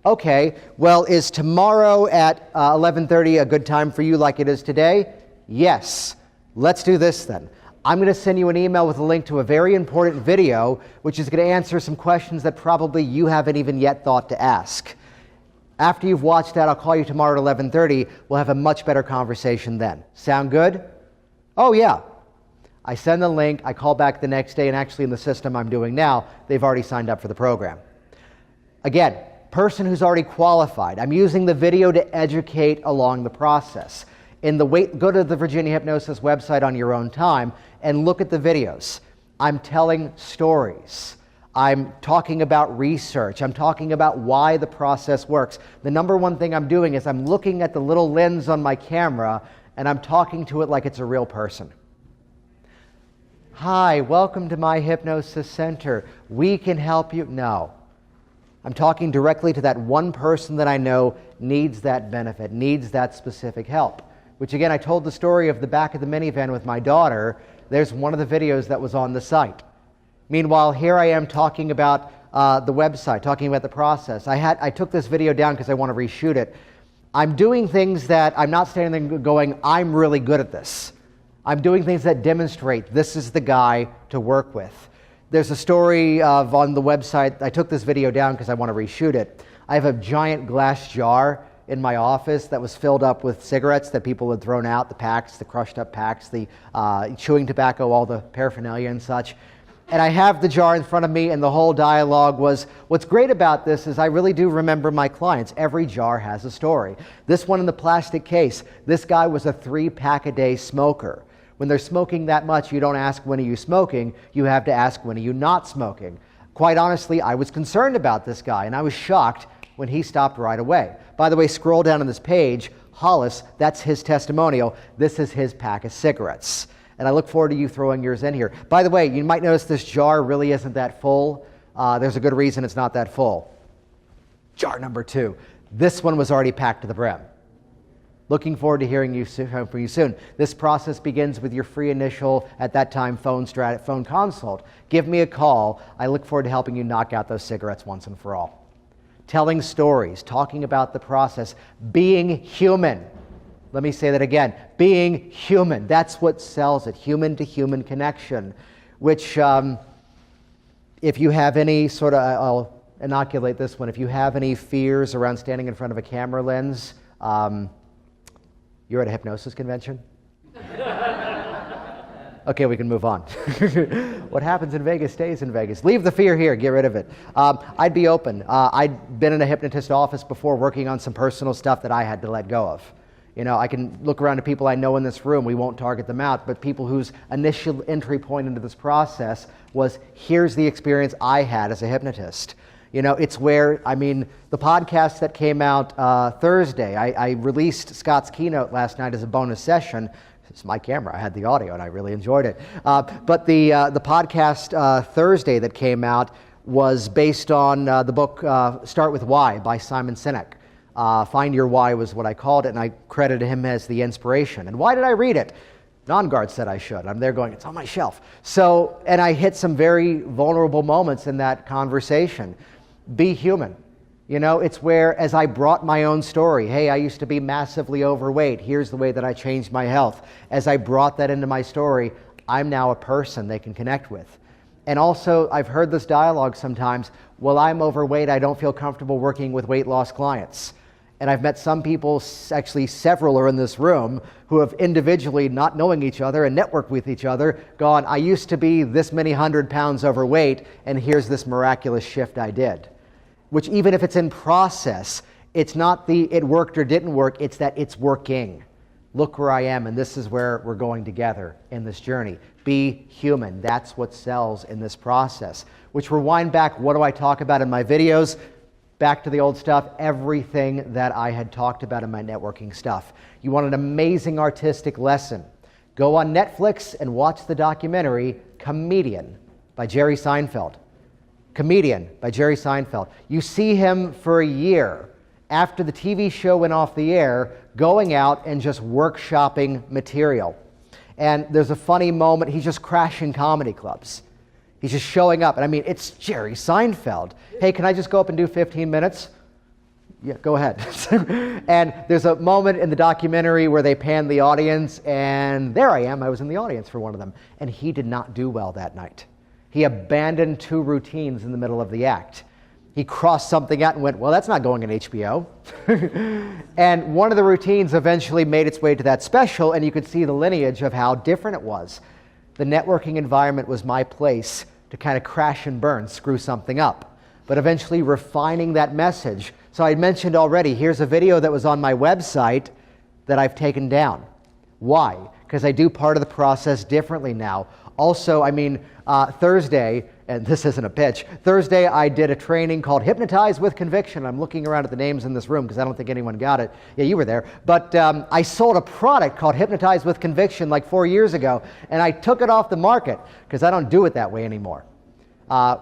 Okay, well, is tomorrow at 11:30 a good time for you like it is today? Yes. Let's do this then. I'm going to send you an email with a link to a very important video, which is going to answer some questions that probably you haven't even yet thought to ask. After you've watched that, I'll call you tomorrow at 11:30. We'll have a much better conversation then. Sound good? Oh, yeah. I send the link, I call back the next day, and actually in the system I'm doing now, they've already signed up for the program. Again, person who's already qualified. I'm using the video to educate along the process. Go to the Virginia Hypnosis website on your own time and look at the videos. I'm telling stories. I'm talking about research. I'm talking about why the process works. The number one thing I'm doing is I'm looking at the little lens on my camera and I'm talking to it like it's a real person. Hi, welcome to my hypnosis center. We can help you. No. I'm talking directly to that one person that I know needs that benefit, needs that specific help. Which again, I told the story of the back of the minivan with my daughter. There's one of the videos that was on the site. Meanwhile, here I am talking about the website, talking about the process. I took this video down because I want to reshoot it. I'm doing things that I'm not standing there going, I'm really good at this. I'm doing things that demonstrate this is the guy to work with. There's a story on the website. I took this video down because I want to reshoot it. I have a giant glass jar in my office that was filled up with cigarettes that people had thrown out, the packs, the crushed up packs, the chewing tobacco, all the paraphernalia and such. And I have the jar in front of me, and the whole dialogue was, what's great about this is I really do remember my clients. Every jar has a story. This one in the plastic case, this guy was a 3-pack-a-day smoker. When they're smoking that much, you don't ask, when are you smoking? You have to ask, when are you not smoking? Quite honestly, I was concerned about this guy, and I was shocked when he stopped right away. By the way, scroll down on this page, Hollis, that's his testimonial. This is his pack of cigarettes. And I look forward to you throwing yours in here. By the way, you might notice this jar really isn't that full. There's a good reason it's not that full. Jar number 2. This one was already packed to the brim. Looking forward to hearing from you soon. This process begins with your free initial, at that time, phone consult. Give me a call. I look forward to helping you knock out those cigarettes once and for all. Telling stories, talking about the process, being human. Let me say that again. Being human. That's what sells it. Human-to-human connection. Which, if you have any sort of, I'll inoculate this one. If you have any fears around standing in front of a camera lens, you're at a hypnosis convention? Okay, we can move on. What happens in Vegas stays in Vegas. Leave the fear here. Get rid of it. I'd be open. I'd been in a hypnotist office before working on some personal stuff that I had to let go of. You know, I can look around to people I know in this room. We won't target them out, but people whose initial entry point into this process was, here's the experience I had as a hypnotist. You know, it's where, the podcast that came out Thursday, I released Scott's keynote last night as a bonus session. It's my camera. I had the audio, and I really enjoyed it. But the podcast Thursday that came out was based on the book Start With Why by Simon Sinek. Find Your Why was what I called it, and I credited him as the inspiration. And why did I read it? Non-guard said I should. I'm there going, it's on my shelf. So, and I hit some very vulnerable moments in that conversation. Be human. You know, it's where, as I brought my own story, hey, I used to be massively overweight. Here's the way that I changed my health. As I brought that into my story, I'm now a person they can connect with. And also, I've heard this dialogue sometimes, well, I'm overweight, I don't feel comfortable working with weight loss clients. And I've met some people, actually several are in this room, who have individually, not knowing each other and networked with each other, gone, I used to be this many 100 pounds overweight, and here's this miraculous shift I did. Which, even if it's in process, it's not the it worked or didn't work, it's that it's working. Look where I am, and this is where we're going together in this journey. Be human. That's what sells in this process. Which, rewind back, what do I talk about in my videos? Back to the old stuff, everything that I had talked about in my networking stuff. You want an amazing artistic lesson? Go on Netflix and watch the documentary Comedian by Jerry Seinfeld. Comedian by Jerry Seinfeld. You see him for a year after the TV show went off the air, going out and just workshopping material. And there's a funny moment, he's just crashing comedy clubs. He's just showing up. And it's Jerry Seinfeld. Hey, can I just go up and do 15 minutes? Yeah, go ahead. And there's a moment in the documentary where they pan the audience, and there I am. I was in the audience for one of them. And he did not do well that night. He abandoned 2 routines in the middle of the act. He crossed something out and went, well, that's not going on HBO. And one of the routines eventually made its way to that special, and you could see the lineage of how different it was. The networking environment was my place to kind of crash and burn, screw something up, but eventually refining that message. So I mentioned already, here's a video that was on my website that I've taken down. Why? Because I do part of the process differently now. Also, Thursday, and this isn't a pitch, Thursday I did a training called Hypnotize with Conviction. I'm looking around at the names in this room because I don't think anyone got it. Yeah, you were there. But I sold a product called Hypnotize with Conviction like 4 years ago, and I took it off the market because I don't do it that way anymore.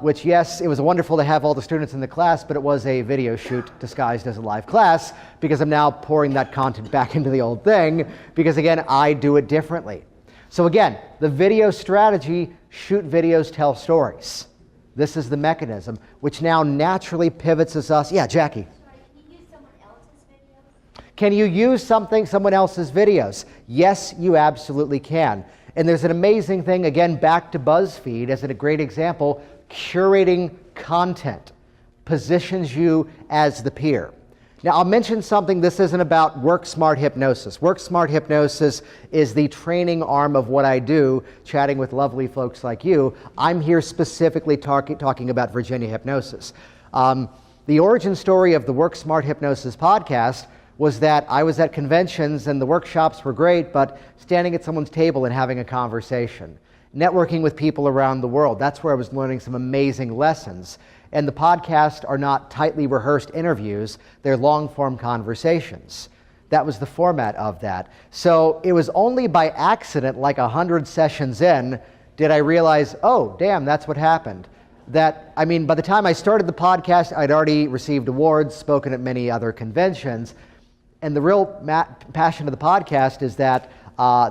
Which, yes, it was wonderful to have all the students in the class, but it was a video shoot disguised as a live class because I'm now pouring that content back into the old thing because, again, I do it differently. So again, the video strategy, shoot videos, tell stories. This is the mechanism, which now naturally pivots us. Yeah, Jackie. Sorry, can you use someone else's videos? Can you use someone else's videos? Yes, you absolutely can. And there's an amazing thing, again, back to BuzzFeed as a great example, curating content positions you as the peer. Now, I'll mention something. This isn't about Work Smart Hypnosis. Work Smart Hypnosis is the training arm of what I do, chatting with lovely folks like you. I'm here specifically talking about Virginia Hypnosis. The origin story of the Work Smart Hypnosis podcast was that I was at conventions and the workshops were great, but standing at someone's table and having a conversation, networking with people around the world, that's where I was learning some amazing lessons. And the podcasts are not tightly rehearsed interviews, they're long-form conversations. That was the format of that. So it was only by accident, like 100 sessions in, did I realize, oh, damn, that's what happened. By the time I started the podcast, I'd already received awards, spoken at many other conventions. And the real passion of the podcast is that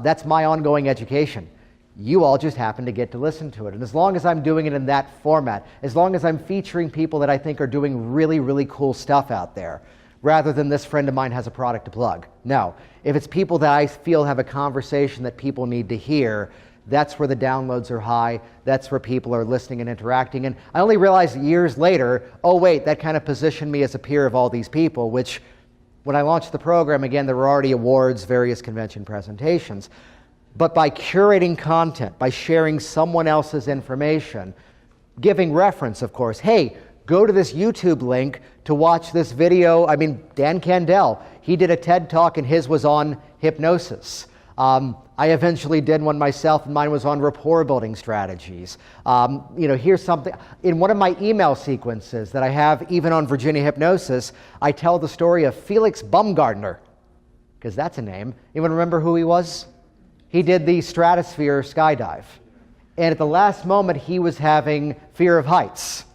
that's my ongoing education. You all just happen to get to listen to it. And as long as I'm doing it in that format, as long as I'm featuring people that I think are doing really, really cool stuff out there, rather than this friend of mine has a product to plug. No. If it's people that I feel have a conversation that people need to hear, that's where the downloads are high. That's where people are listening and interacting. And I only realized years later, oh wait, that kind of positioned me as a peer of all these people, which when I launched the program, again, there were already awards, various convention presentations. But by curating content, by sharing someone else's information, giving reference, of course, hey, go to this YouTube link to watch this video. Dan Candell, he did a TED Talk and his was on hypnosis. I eventually did one myself and mine was on rapport building strategies. Here's something, in one of my email sequences that I have even on Virginia Hypnosis, I tell the story of Felix Baumgartner, because that's a name. Anyone remember who he was? He did the stratosphere skydive. And at the last moment, he was having fear of heights.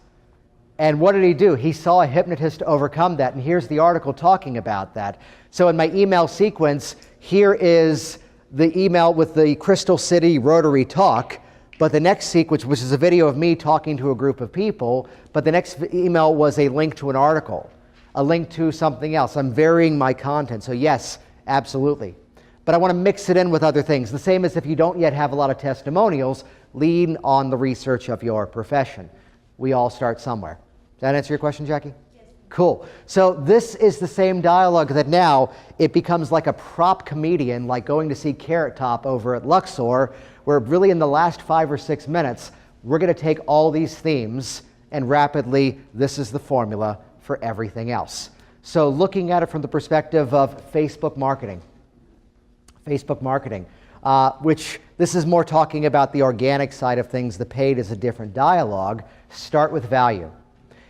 And what did he do? He saw a hypnotist overcome that. And here's the article talking about that. So in my email sequence, here is the email with the Crystal City Rotary talk. But the next sequence, which is a video of me talking to a group of people, but the next email was a link to an article, a link to something else. I'm varying my content. So yes, absolutely. But I want to mix it in with other things. The same as if you don't yet have a lot of testimonials, lean on the research of your profession. We all start somewhere. Does that answer your question, Jackie? Yes. Cool. So this is the same dialogue that now it becomes like a prop comedian, like going to see Carrot Top over at Luxor, where really in the last 5 or 6 minutes, we're going to take all these themes and rapidly, this is the formula for everything else. So looking at it from the perspective of Facebook marketing, which this is more talking about the organic side of things. The paid is a different dialogue. Start with value.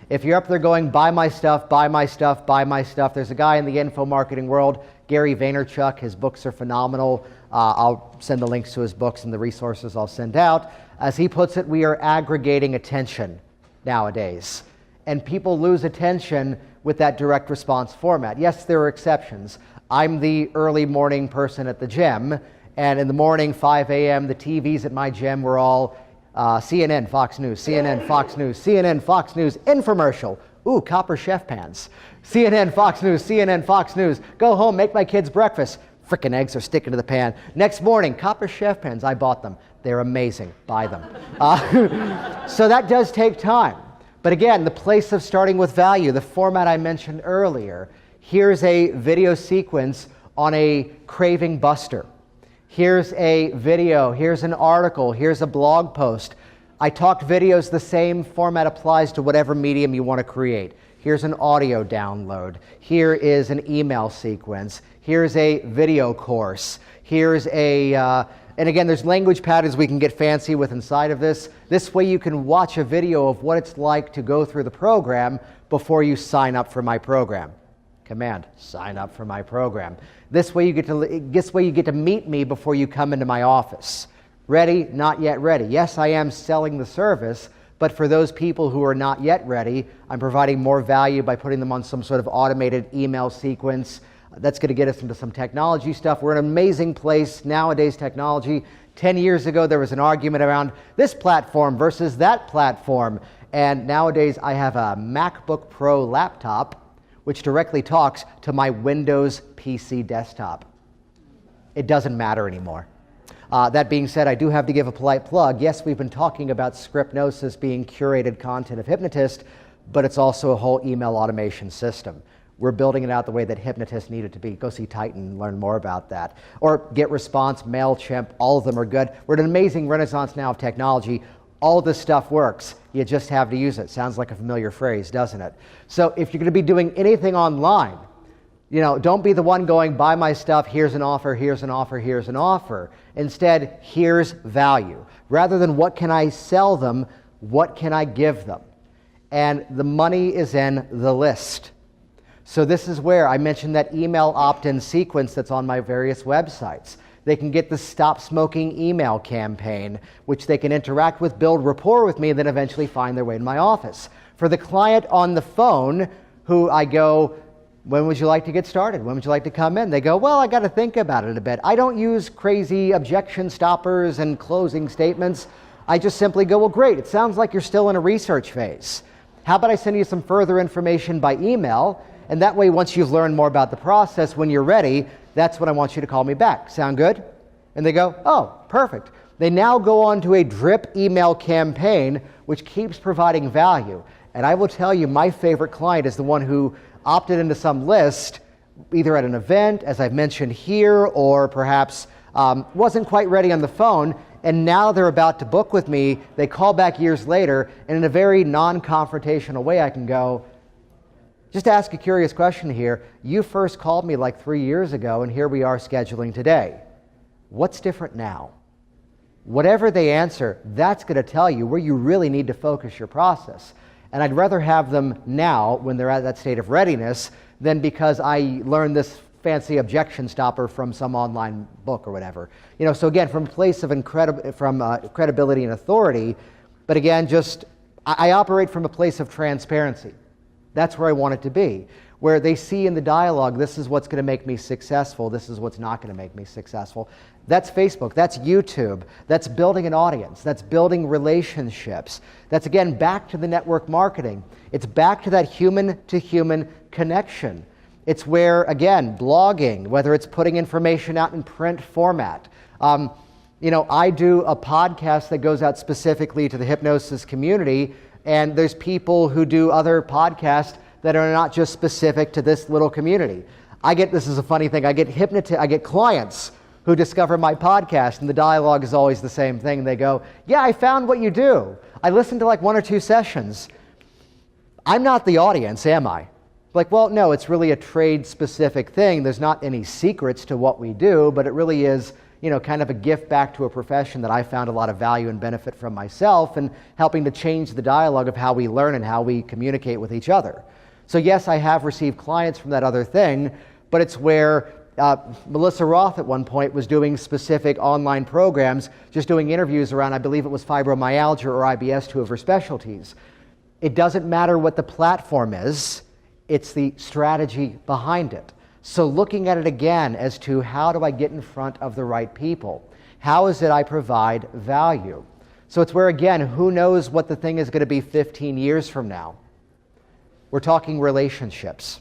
If you're up there going, buy my stuff, buy my stuff, buy my stuff, there's a guy in the info marketing world, Gary Vaynerchuk. His books are phenomenal. I'll send the links to his books and the resources I'll send out. As he puts it, we are aggregating attention nowadays. And people lose attention with that direct response format. Yes, there are exceptions. I'm the early morning person at the gym, and in the morning, 5 a.m., the TVs at my gym were all CNN, Fox News, CNN, Fox News, CNN, Fox News, infomercial. Ooh, copper chef pans. CNN, Fox News, CNN, Fox News. Go home, make my kids breakfast. Frickin' eggs are sticking to the pan. Next morning, copper chef pans. I bought them. They're amazing. Buy them. So that does take time. But again, the place of starting with value, the format I mentioned earlier. Here's a video sequence on a craving buster. Here's a video, here's an article, here's a blog post. I talked videos, the same format applies to whatever medium you want to create. Here's an audio download. Here is an email sequence. Here's a video course. Here's and again, there's language patterns we can get fancy with inside of this. This way you can watch a video of what it's like to go through the program before you sign up for my program. Command, sign up for my program. This way you get to meet me before you come into my office. Ready, not yet ready. Yes, I am selling the service, but for those people who are not yet ready, I'm providing more value by putting them on some sort of automated email sequence. That's going to get us into some technology stuff. We're in an amazing place nowadays, technology. 10 years ago, there was an argument around this platform versus that platform. And nowadays, I have a MacBook Pro laptop which directly talks to my Windows PC desktop. It doesn't matter anymore. That being said, I do have to give a polite plug. Yes, we've been talking about Scriptnosis being curated content of Hypnotist, but it's also a whole email automation system. We're building it out the way that Hypnotist needed to be. Go see Titan and learn more about that. Or GetResponse, MailChimp, all of them are good. We're at an amazing renaissance now of technology. All this stuff works. You just have to use it. Sounds like a familiar phrase, doesn't it? So if you're going to be doing anything online, Don't be the one going, buy my stuff, here's an offer, here's an offer, here's an offer. Instead, here's value. Rather than what can I sell them, what can I give them? And the money is in the list. So this is where I mentioned that email opt-in sequence that's on my various websites. They can get the Stop Smoking email campaign, which they can interact with, build rapport with me, and then eventually find their way to my office. For the client on the phone, who I go, when would you like to get started? When would you like to come in? They go, well, I got to think about it a bit. I don't use crazy objection stoppers and closing statements. I just simply go, well, great. It sounds like you're still in a research phase. How about I send you some further information by email? And that way, once you've learned more about the process, when you're ready, that's when I want you to call me back. Sound good? And they go, oh, perfect. They now go on to a drip email campaign, which keeps providing value. And I will tell you, my favorite client is the one who opted into some list, either at an event, as I've mentioned here, or perhaps wasn't quite ready on the phone, and now they're about to book with me. They call back years later, and in a very non-confrontational way, I can go, just ask a curious question here. You first called me like 3 years ago, and here we are scheduling today. What's different now? Whatever they answer, that's going to tell you where you really need to focus your process. And I'd rather have them now, when they're at that state of readiness, than because I learned this fancy objection stopper from some online book or whatever. So again, from a place of credibility and authority, but again, I operate from a place of transparency. That's where I want it to be, where they see in the dialogue, this is what's going to make me successful, this is what's not going to make me successful. That's Facebook, that's YouTube, that's building an audience, that's building relationships. That's, again, back to the network marketing. It's back to that human-to-human connection. It's where, again, blogging, whether it's putting information out in print format. I do a podcast that goes out specifically to the hypnosis community, and there's people who do other podcasts that are not just specific to this little community. This is a funny thing, I get clients who discover my podcast, and the dialogue is always the same thing. They go, yeah, I found what you do. I listened to like 1 or 2 sessions. I'm not the audience, am I? Like, well, no, it's really a trade-specific thing. There's not any secrets to what we do, but it really is, kind of a gift back to a profession that I found a lot of value and benefit from myself, and helping to change the dialogue of how we learn and how we communicate with each other. So yes, I have received clients from that other thing, but it's where Melissa Roth at one point was doing specific online programs, just doing interviews around, I believe it was fibromyalgia or IBS, 2 of her specialties. It doesn't matter what the platform is, it's the strategy behind it. So looking at it again as to how do I get in front of the right people? How is it I provide value? So it's where, again, who knows what the thing is going to be 15 years from now? We're talking relationships.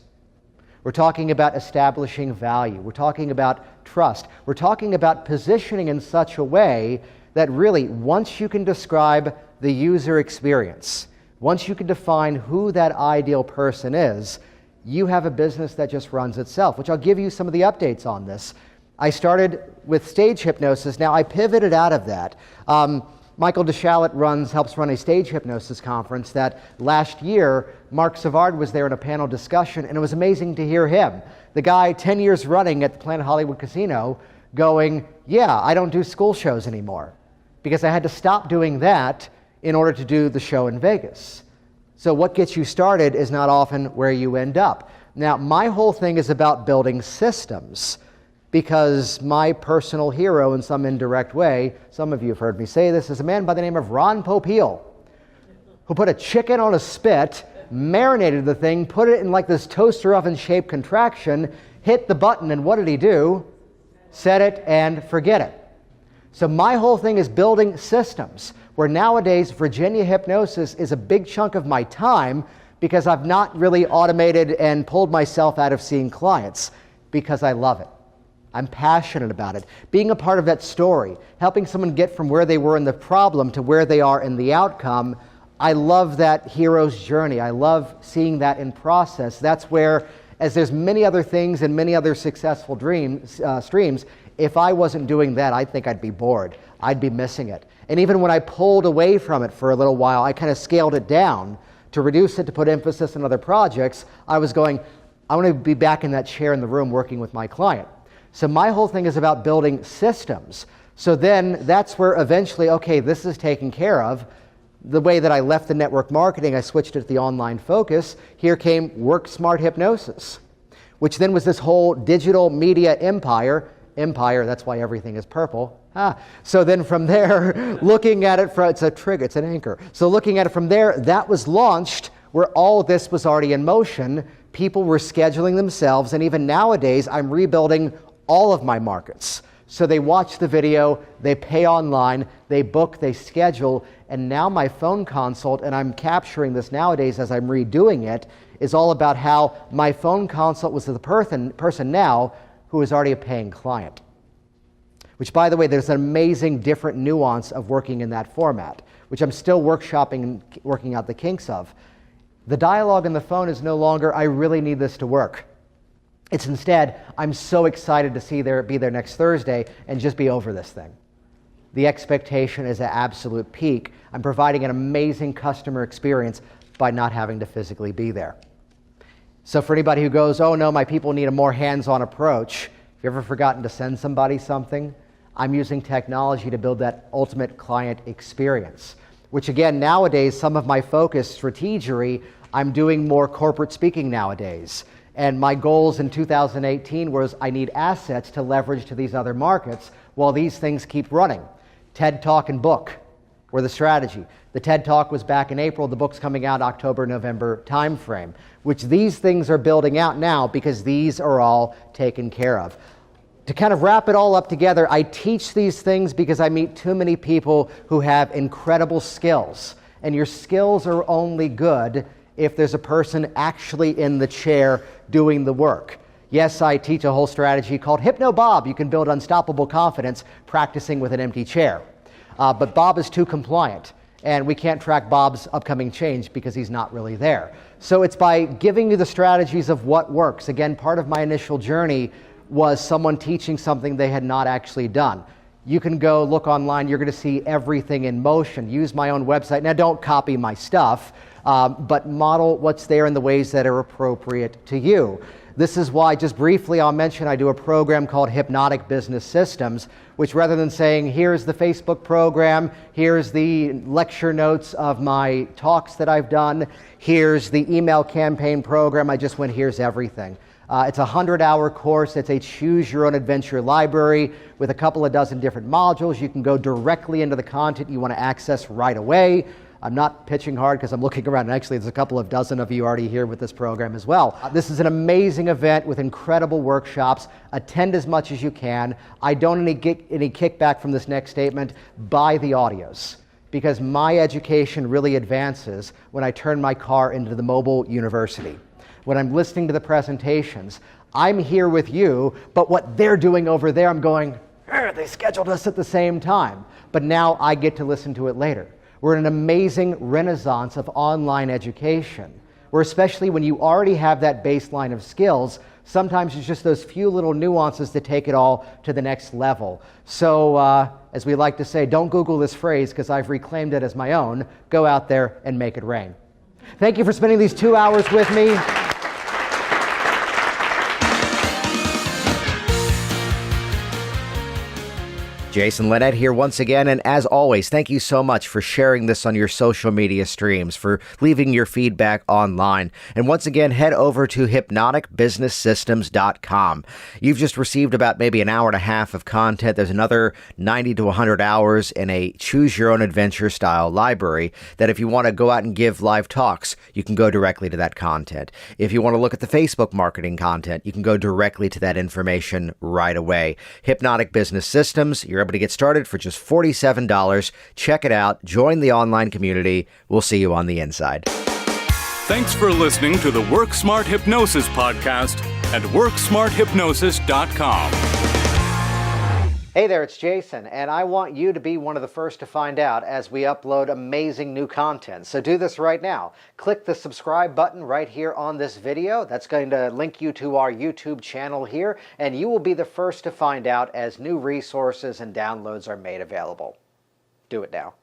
We're talking about establishing value. We're talking about trust. We're talking about positioning in such a way that really, once you can describe the user experience, once you can define who that ideal person is, you have a business that just runs itself, which I'll give you some of the updates on this. I started with stage hypnosis. Now, I pivoted out of that. Michael DeShalit helps run a stage hypnosis conference that last year, Mark Savard was there in a panel discussion, and it was amazing to hear him. The guy 10 years running at the Planet Hollywood Casino going, yeah, I don't do school shows anymore because I had to stop doing that in order to do the show in Vegas. So what gets you started is not often where you end up. Now, my whole thing is about building systems, because my personal hero in some indirect way, some of you have heard me say this, is a man by the name of Ron Popeil, who put a chicken on a spit, marinated the thing, put it in like this toaster oven-shaped contraction, hit the button, and what did he do? Set it and forget it. So my whole thing is building systems, where nowadays Virginia Hypnosis is a big chunk of my time because I've not really automated and pulled myself out of seeing clients, because I love it. I'm passionate about it. Being a part of that story, helping someone get from where they were in the problem to where they are in the outcome, I love that hero's journey. I love seeing that in process. That's where, as there's many other things and many other successful streams, if I wasn't doing that, I think I'd be bored. I'd be missing it. And even when I pulled away from it for a little while, I kind of scaled it down to reduce it, to put emphasis on other projects. I was going, I want to be back in that chair in the room working with my client. So my whole thing is about building systems. So then that's where eventually, okay, this is taken care of. The way that I left the network marketing, I switched it to the online focus. Here came Work Smart Hypnosis, which then was this whole digital media empire. Empire, that's why everything is purple. So then from there, looking at it, it's a trigger, it's an anchor. So looking at it from there, that was launched where all this was already in motion. People were scheduling themselves, and even nowadays, I'm rebuilding all of my markets. So they watch the video, they pay online, they book, they schedule, and now my phone consult, and I'm capturing this nowadays as I'm redoing it, is all about how my phone consult was the person now who is already a paying client. Which, by the way, there's an amazing different nuance of working in that format, which I'm still workshopping and working out the kinks of. The dialogue on the phone is no longer, I really need this to work. It's instead, I'm so excited to be there next Thursday and just be over this thing. The expectation is at absolute peak. I'm providing an amazing customer experience by not having to physically be there. So for anybody who goes, oh no, my people need a more hands-on approach, if you've ever forgotten to send somebody something, I'm using technology to build that ultimate client experience. Which again, nowadays, some of my focus strategery, I'm doing more corporate speaking nowadays. And my goals in 2018 was I need assets to leverage to these other markets while these things keep running. TED Talk and book were the strategy. The TED Talk was back in April. The book's coming out October, November timeframe, which these things are building out now because these are all taken care of. To kind of wrap it all up together, I teach these things because I meet too many people who have incredible skills. And your skills are only good if there's a person actually in the chair doing the work. Yes, I teach a whole strategy called Hypno Bob. You can build unstoppable confidence practicing with an empty chair. But Bob is too compliant, and we can't track Bob's upcoming change because he's not really there. So it's by giving you the strategies of what works. Again, part of my initial journey was someone teaching something they had not actually done. You can go look online, you're going to see everything in motion. Use my own website. Now don't copy my stuff, but model what's there in the ways that are appropriate to you. This is why, just briefly, I'll mention I do a program called Hypnotic Business Systems, which rather than saying, here's the Facebook program, here's the lecture notes of my talks that I've done, here's the email campaign program, I just went, here's everything. It's a 100-hour course. It's a choose-your-own-adventure library with a couple of dozen different modules. You can go directly into the content you want to access right away. I'm not pitching hard because I'm looking around, and actually there's a couple of dozen of you already here with this program as well. This is an amazing event with incredible workshops. Attend as much as you can. I don't get any kickback from this next statement. Buy the audios, because my education really advances when I turn my car into the mobile university. When I'm listening to the presentations, I'm here with you, but what they're doing over there, I'm going, they scheduled us at the same time. But now I get to listen to it later. We're in an amazing renaissance of online education, where especially when you already have that baseline of skills, sometimes it's just those few little nuances that take it all to the next level. So, as we like to say, don't Google this phrase because I've reclaimed it as my own. Go out there and make it rain. Thank you for spending these 2 hours with me. Jason Linett here once again, and as always, thank you so much for sharing this on your social media streams, for leaving your feedback online. And once again, head over to hypnoticbusinesssystems.com. You've just received about maybe an hour and a half of content. There's another 90 to 100 hours in a choose-your-own-adventure style library that if you want to go out and give live talks, you can go directly to that content. If you want to look at the Facebook marketing content, you can go directly to that information right away. Hypnotic Business Systems, you're able to get started for just $47. Check it out. Join the online community. We'll see you on the inside. Thanks for listening to the Work Smart Hypnosis podcast at WorkSmartHypnosis.com. Hey there, it's Jason, and I want you to be one of the first to find out as we upload amazing new content. So do this right now. Click the subscribe button right here on this video. That's going to link you to our YouTube channel here, and you will be the first to find out as new resources and downloads are made available. Do it now.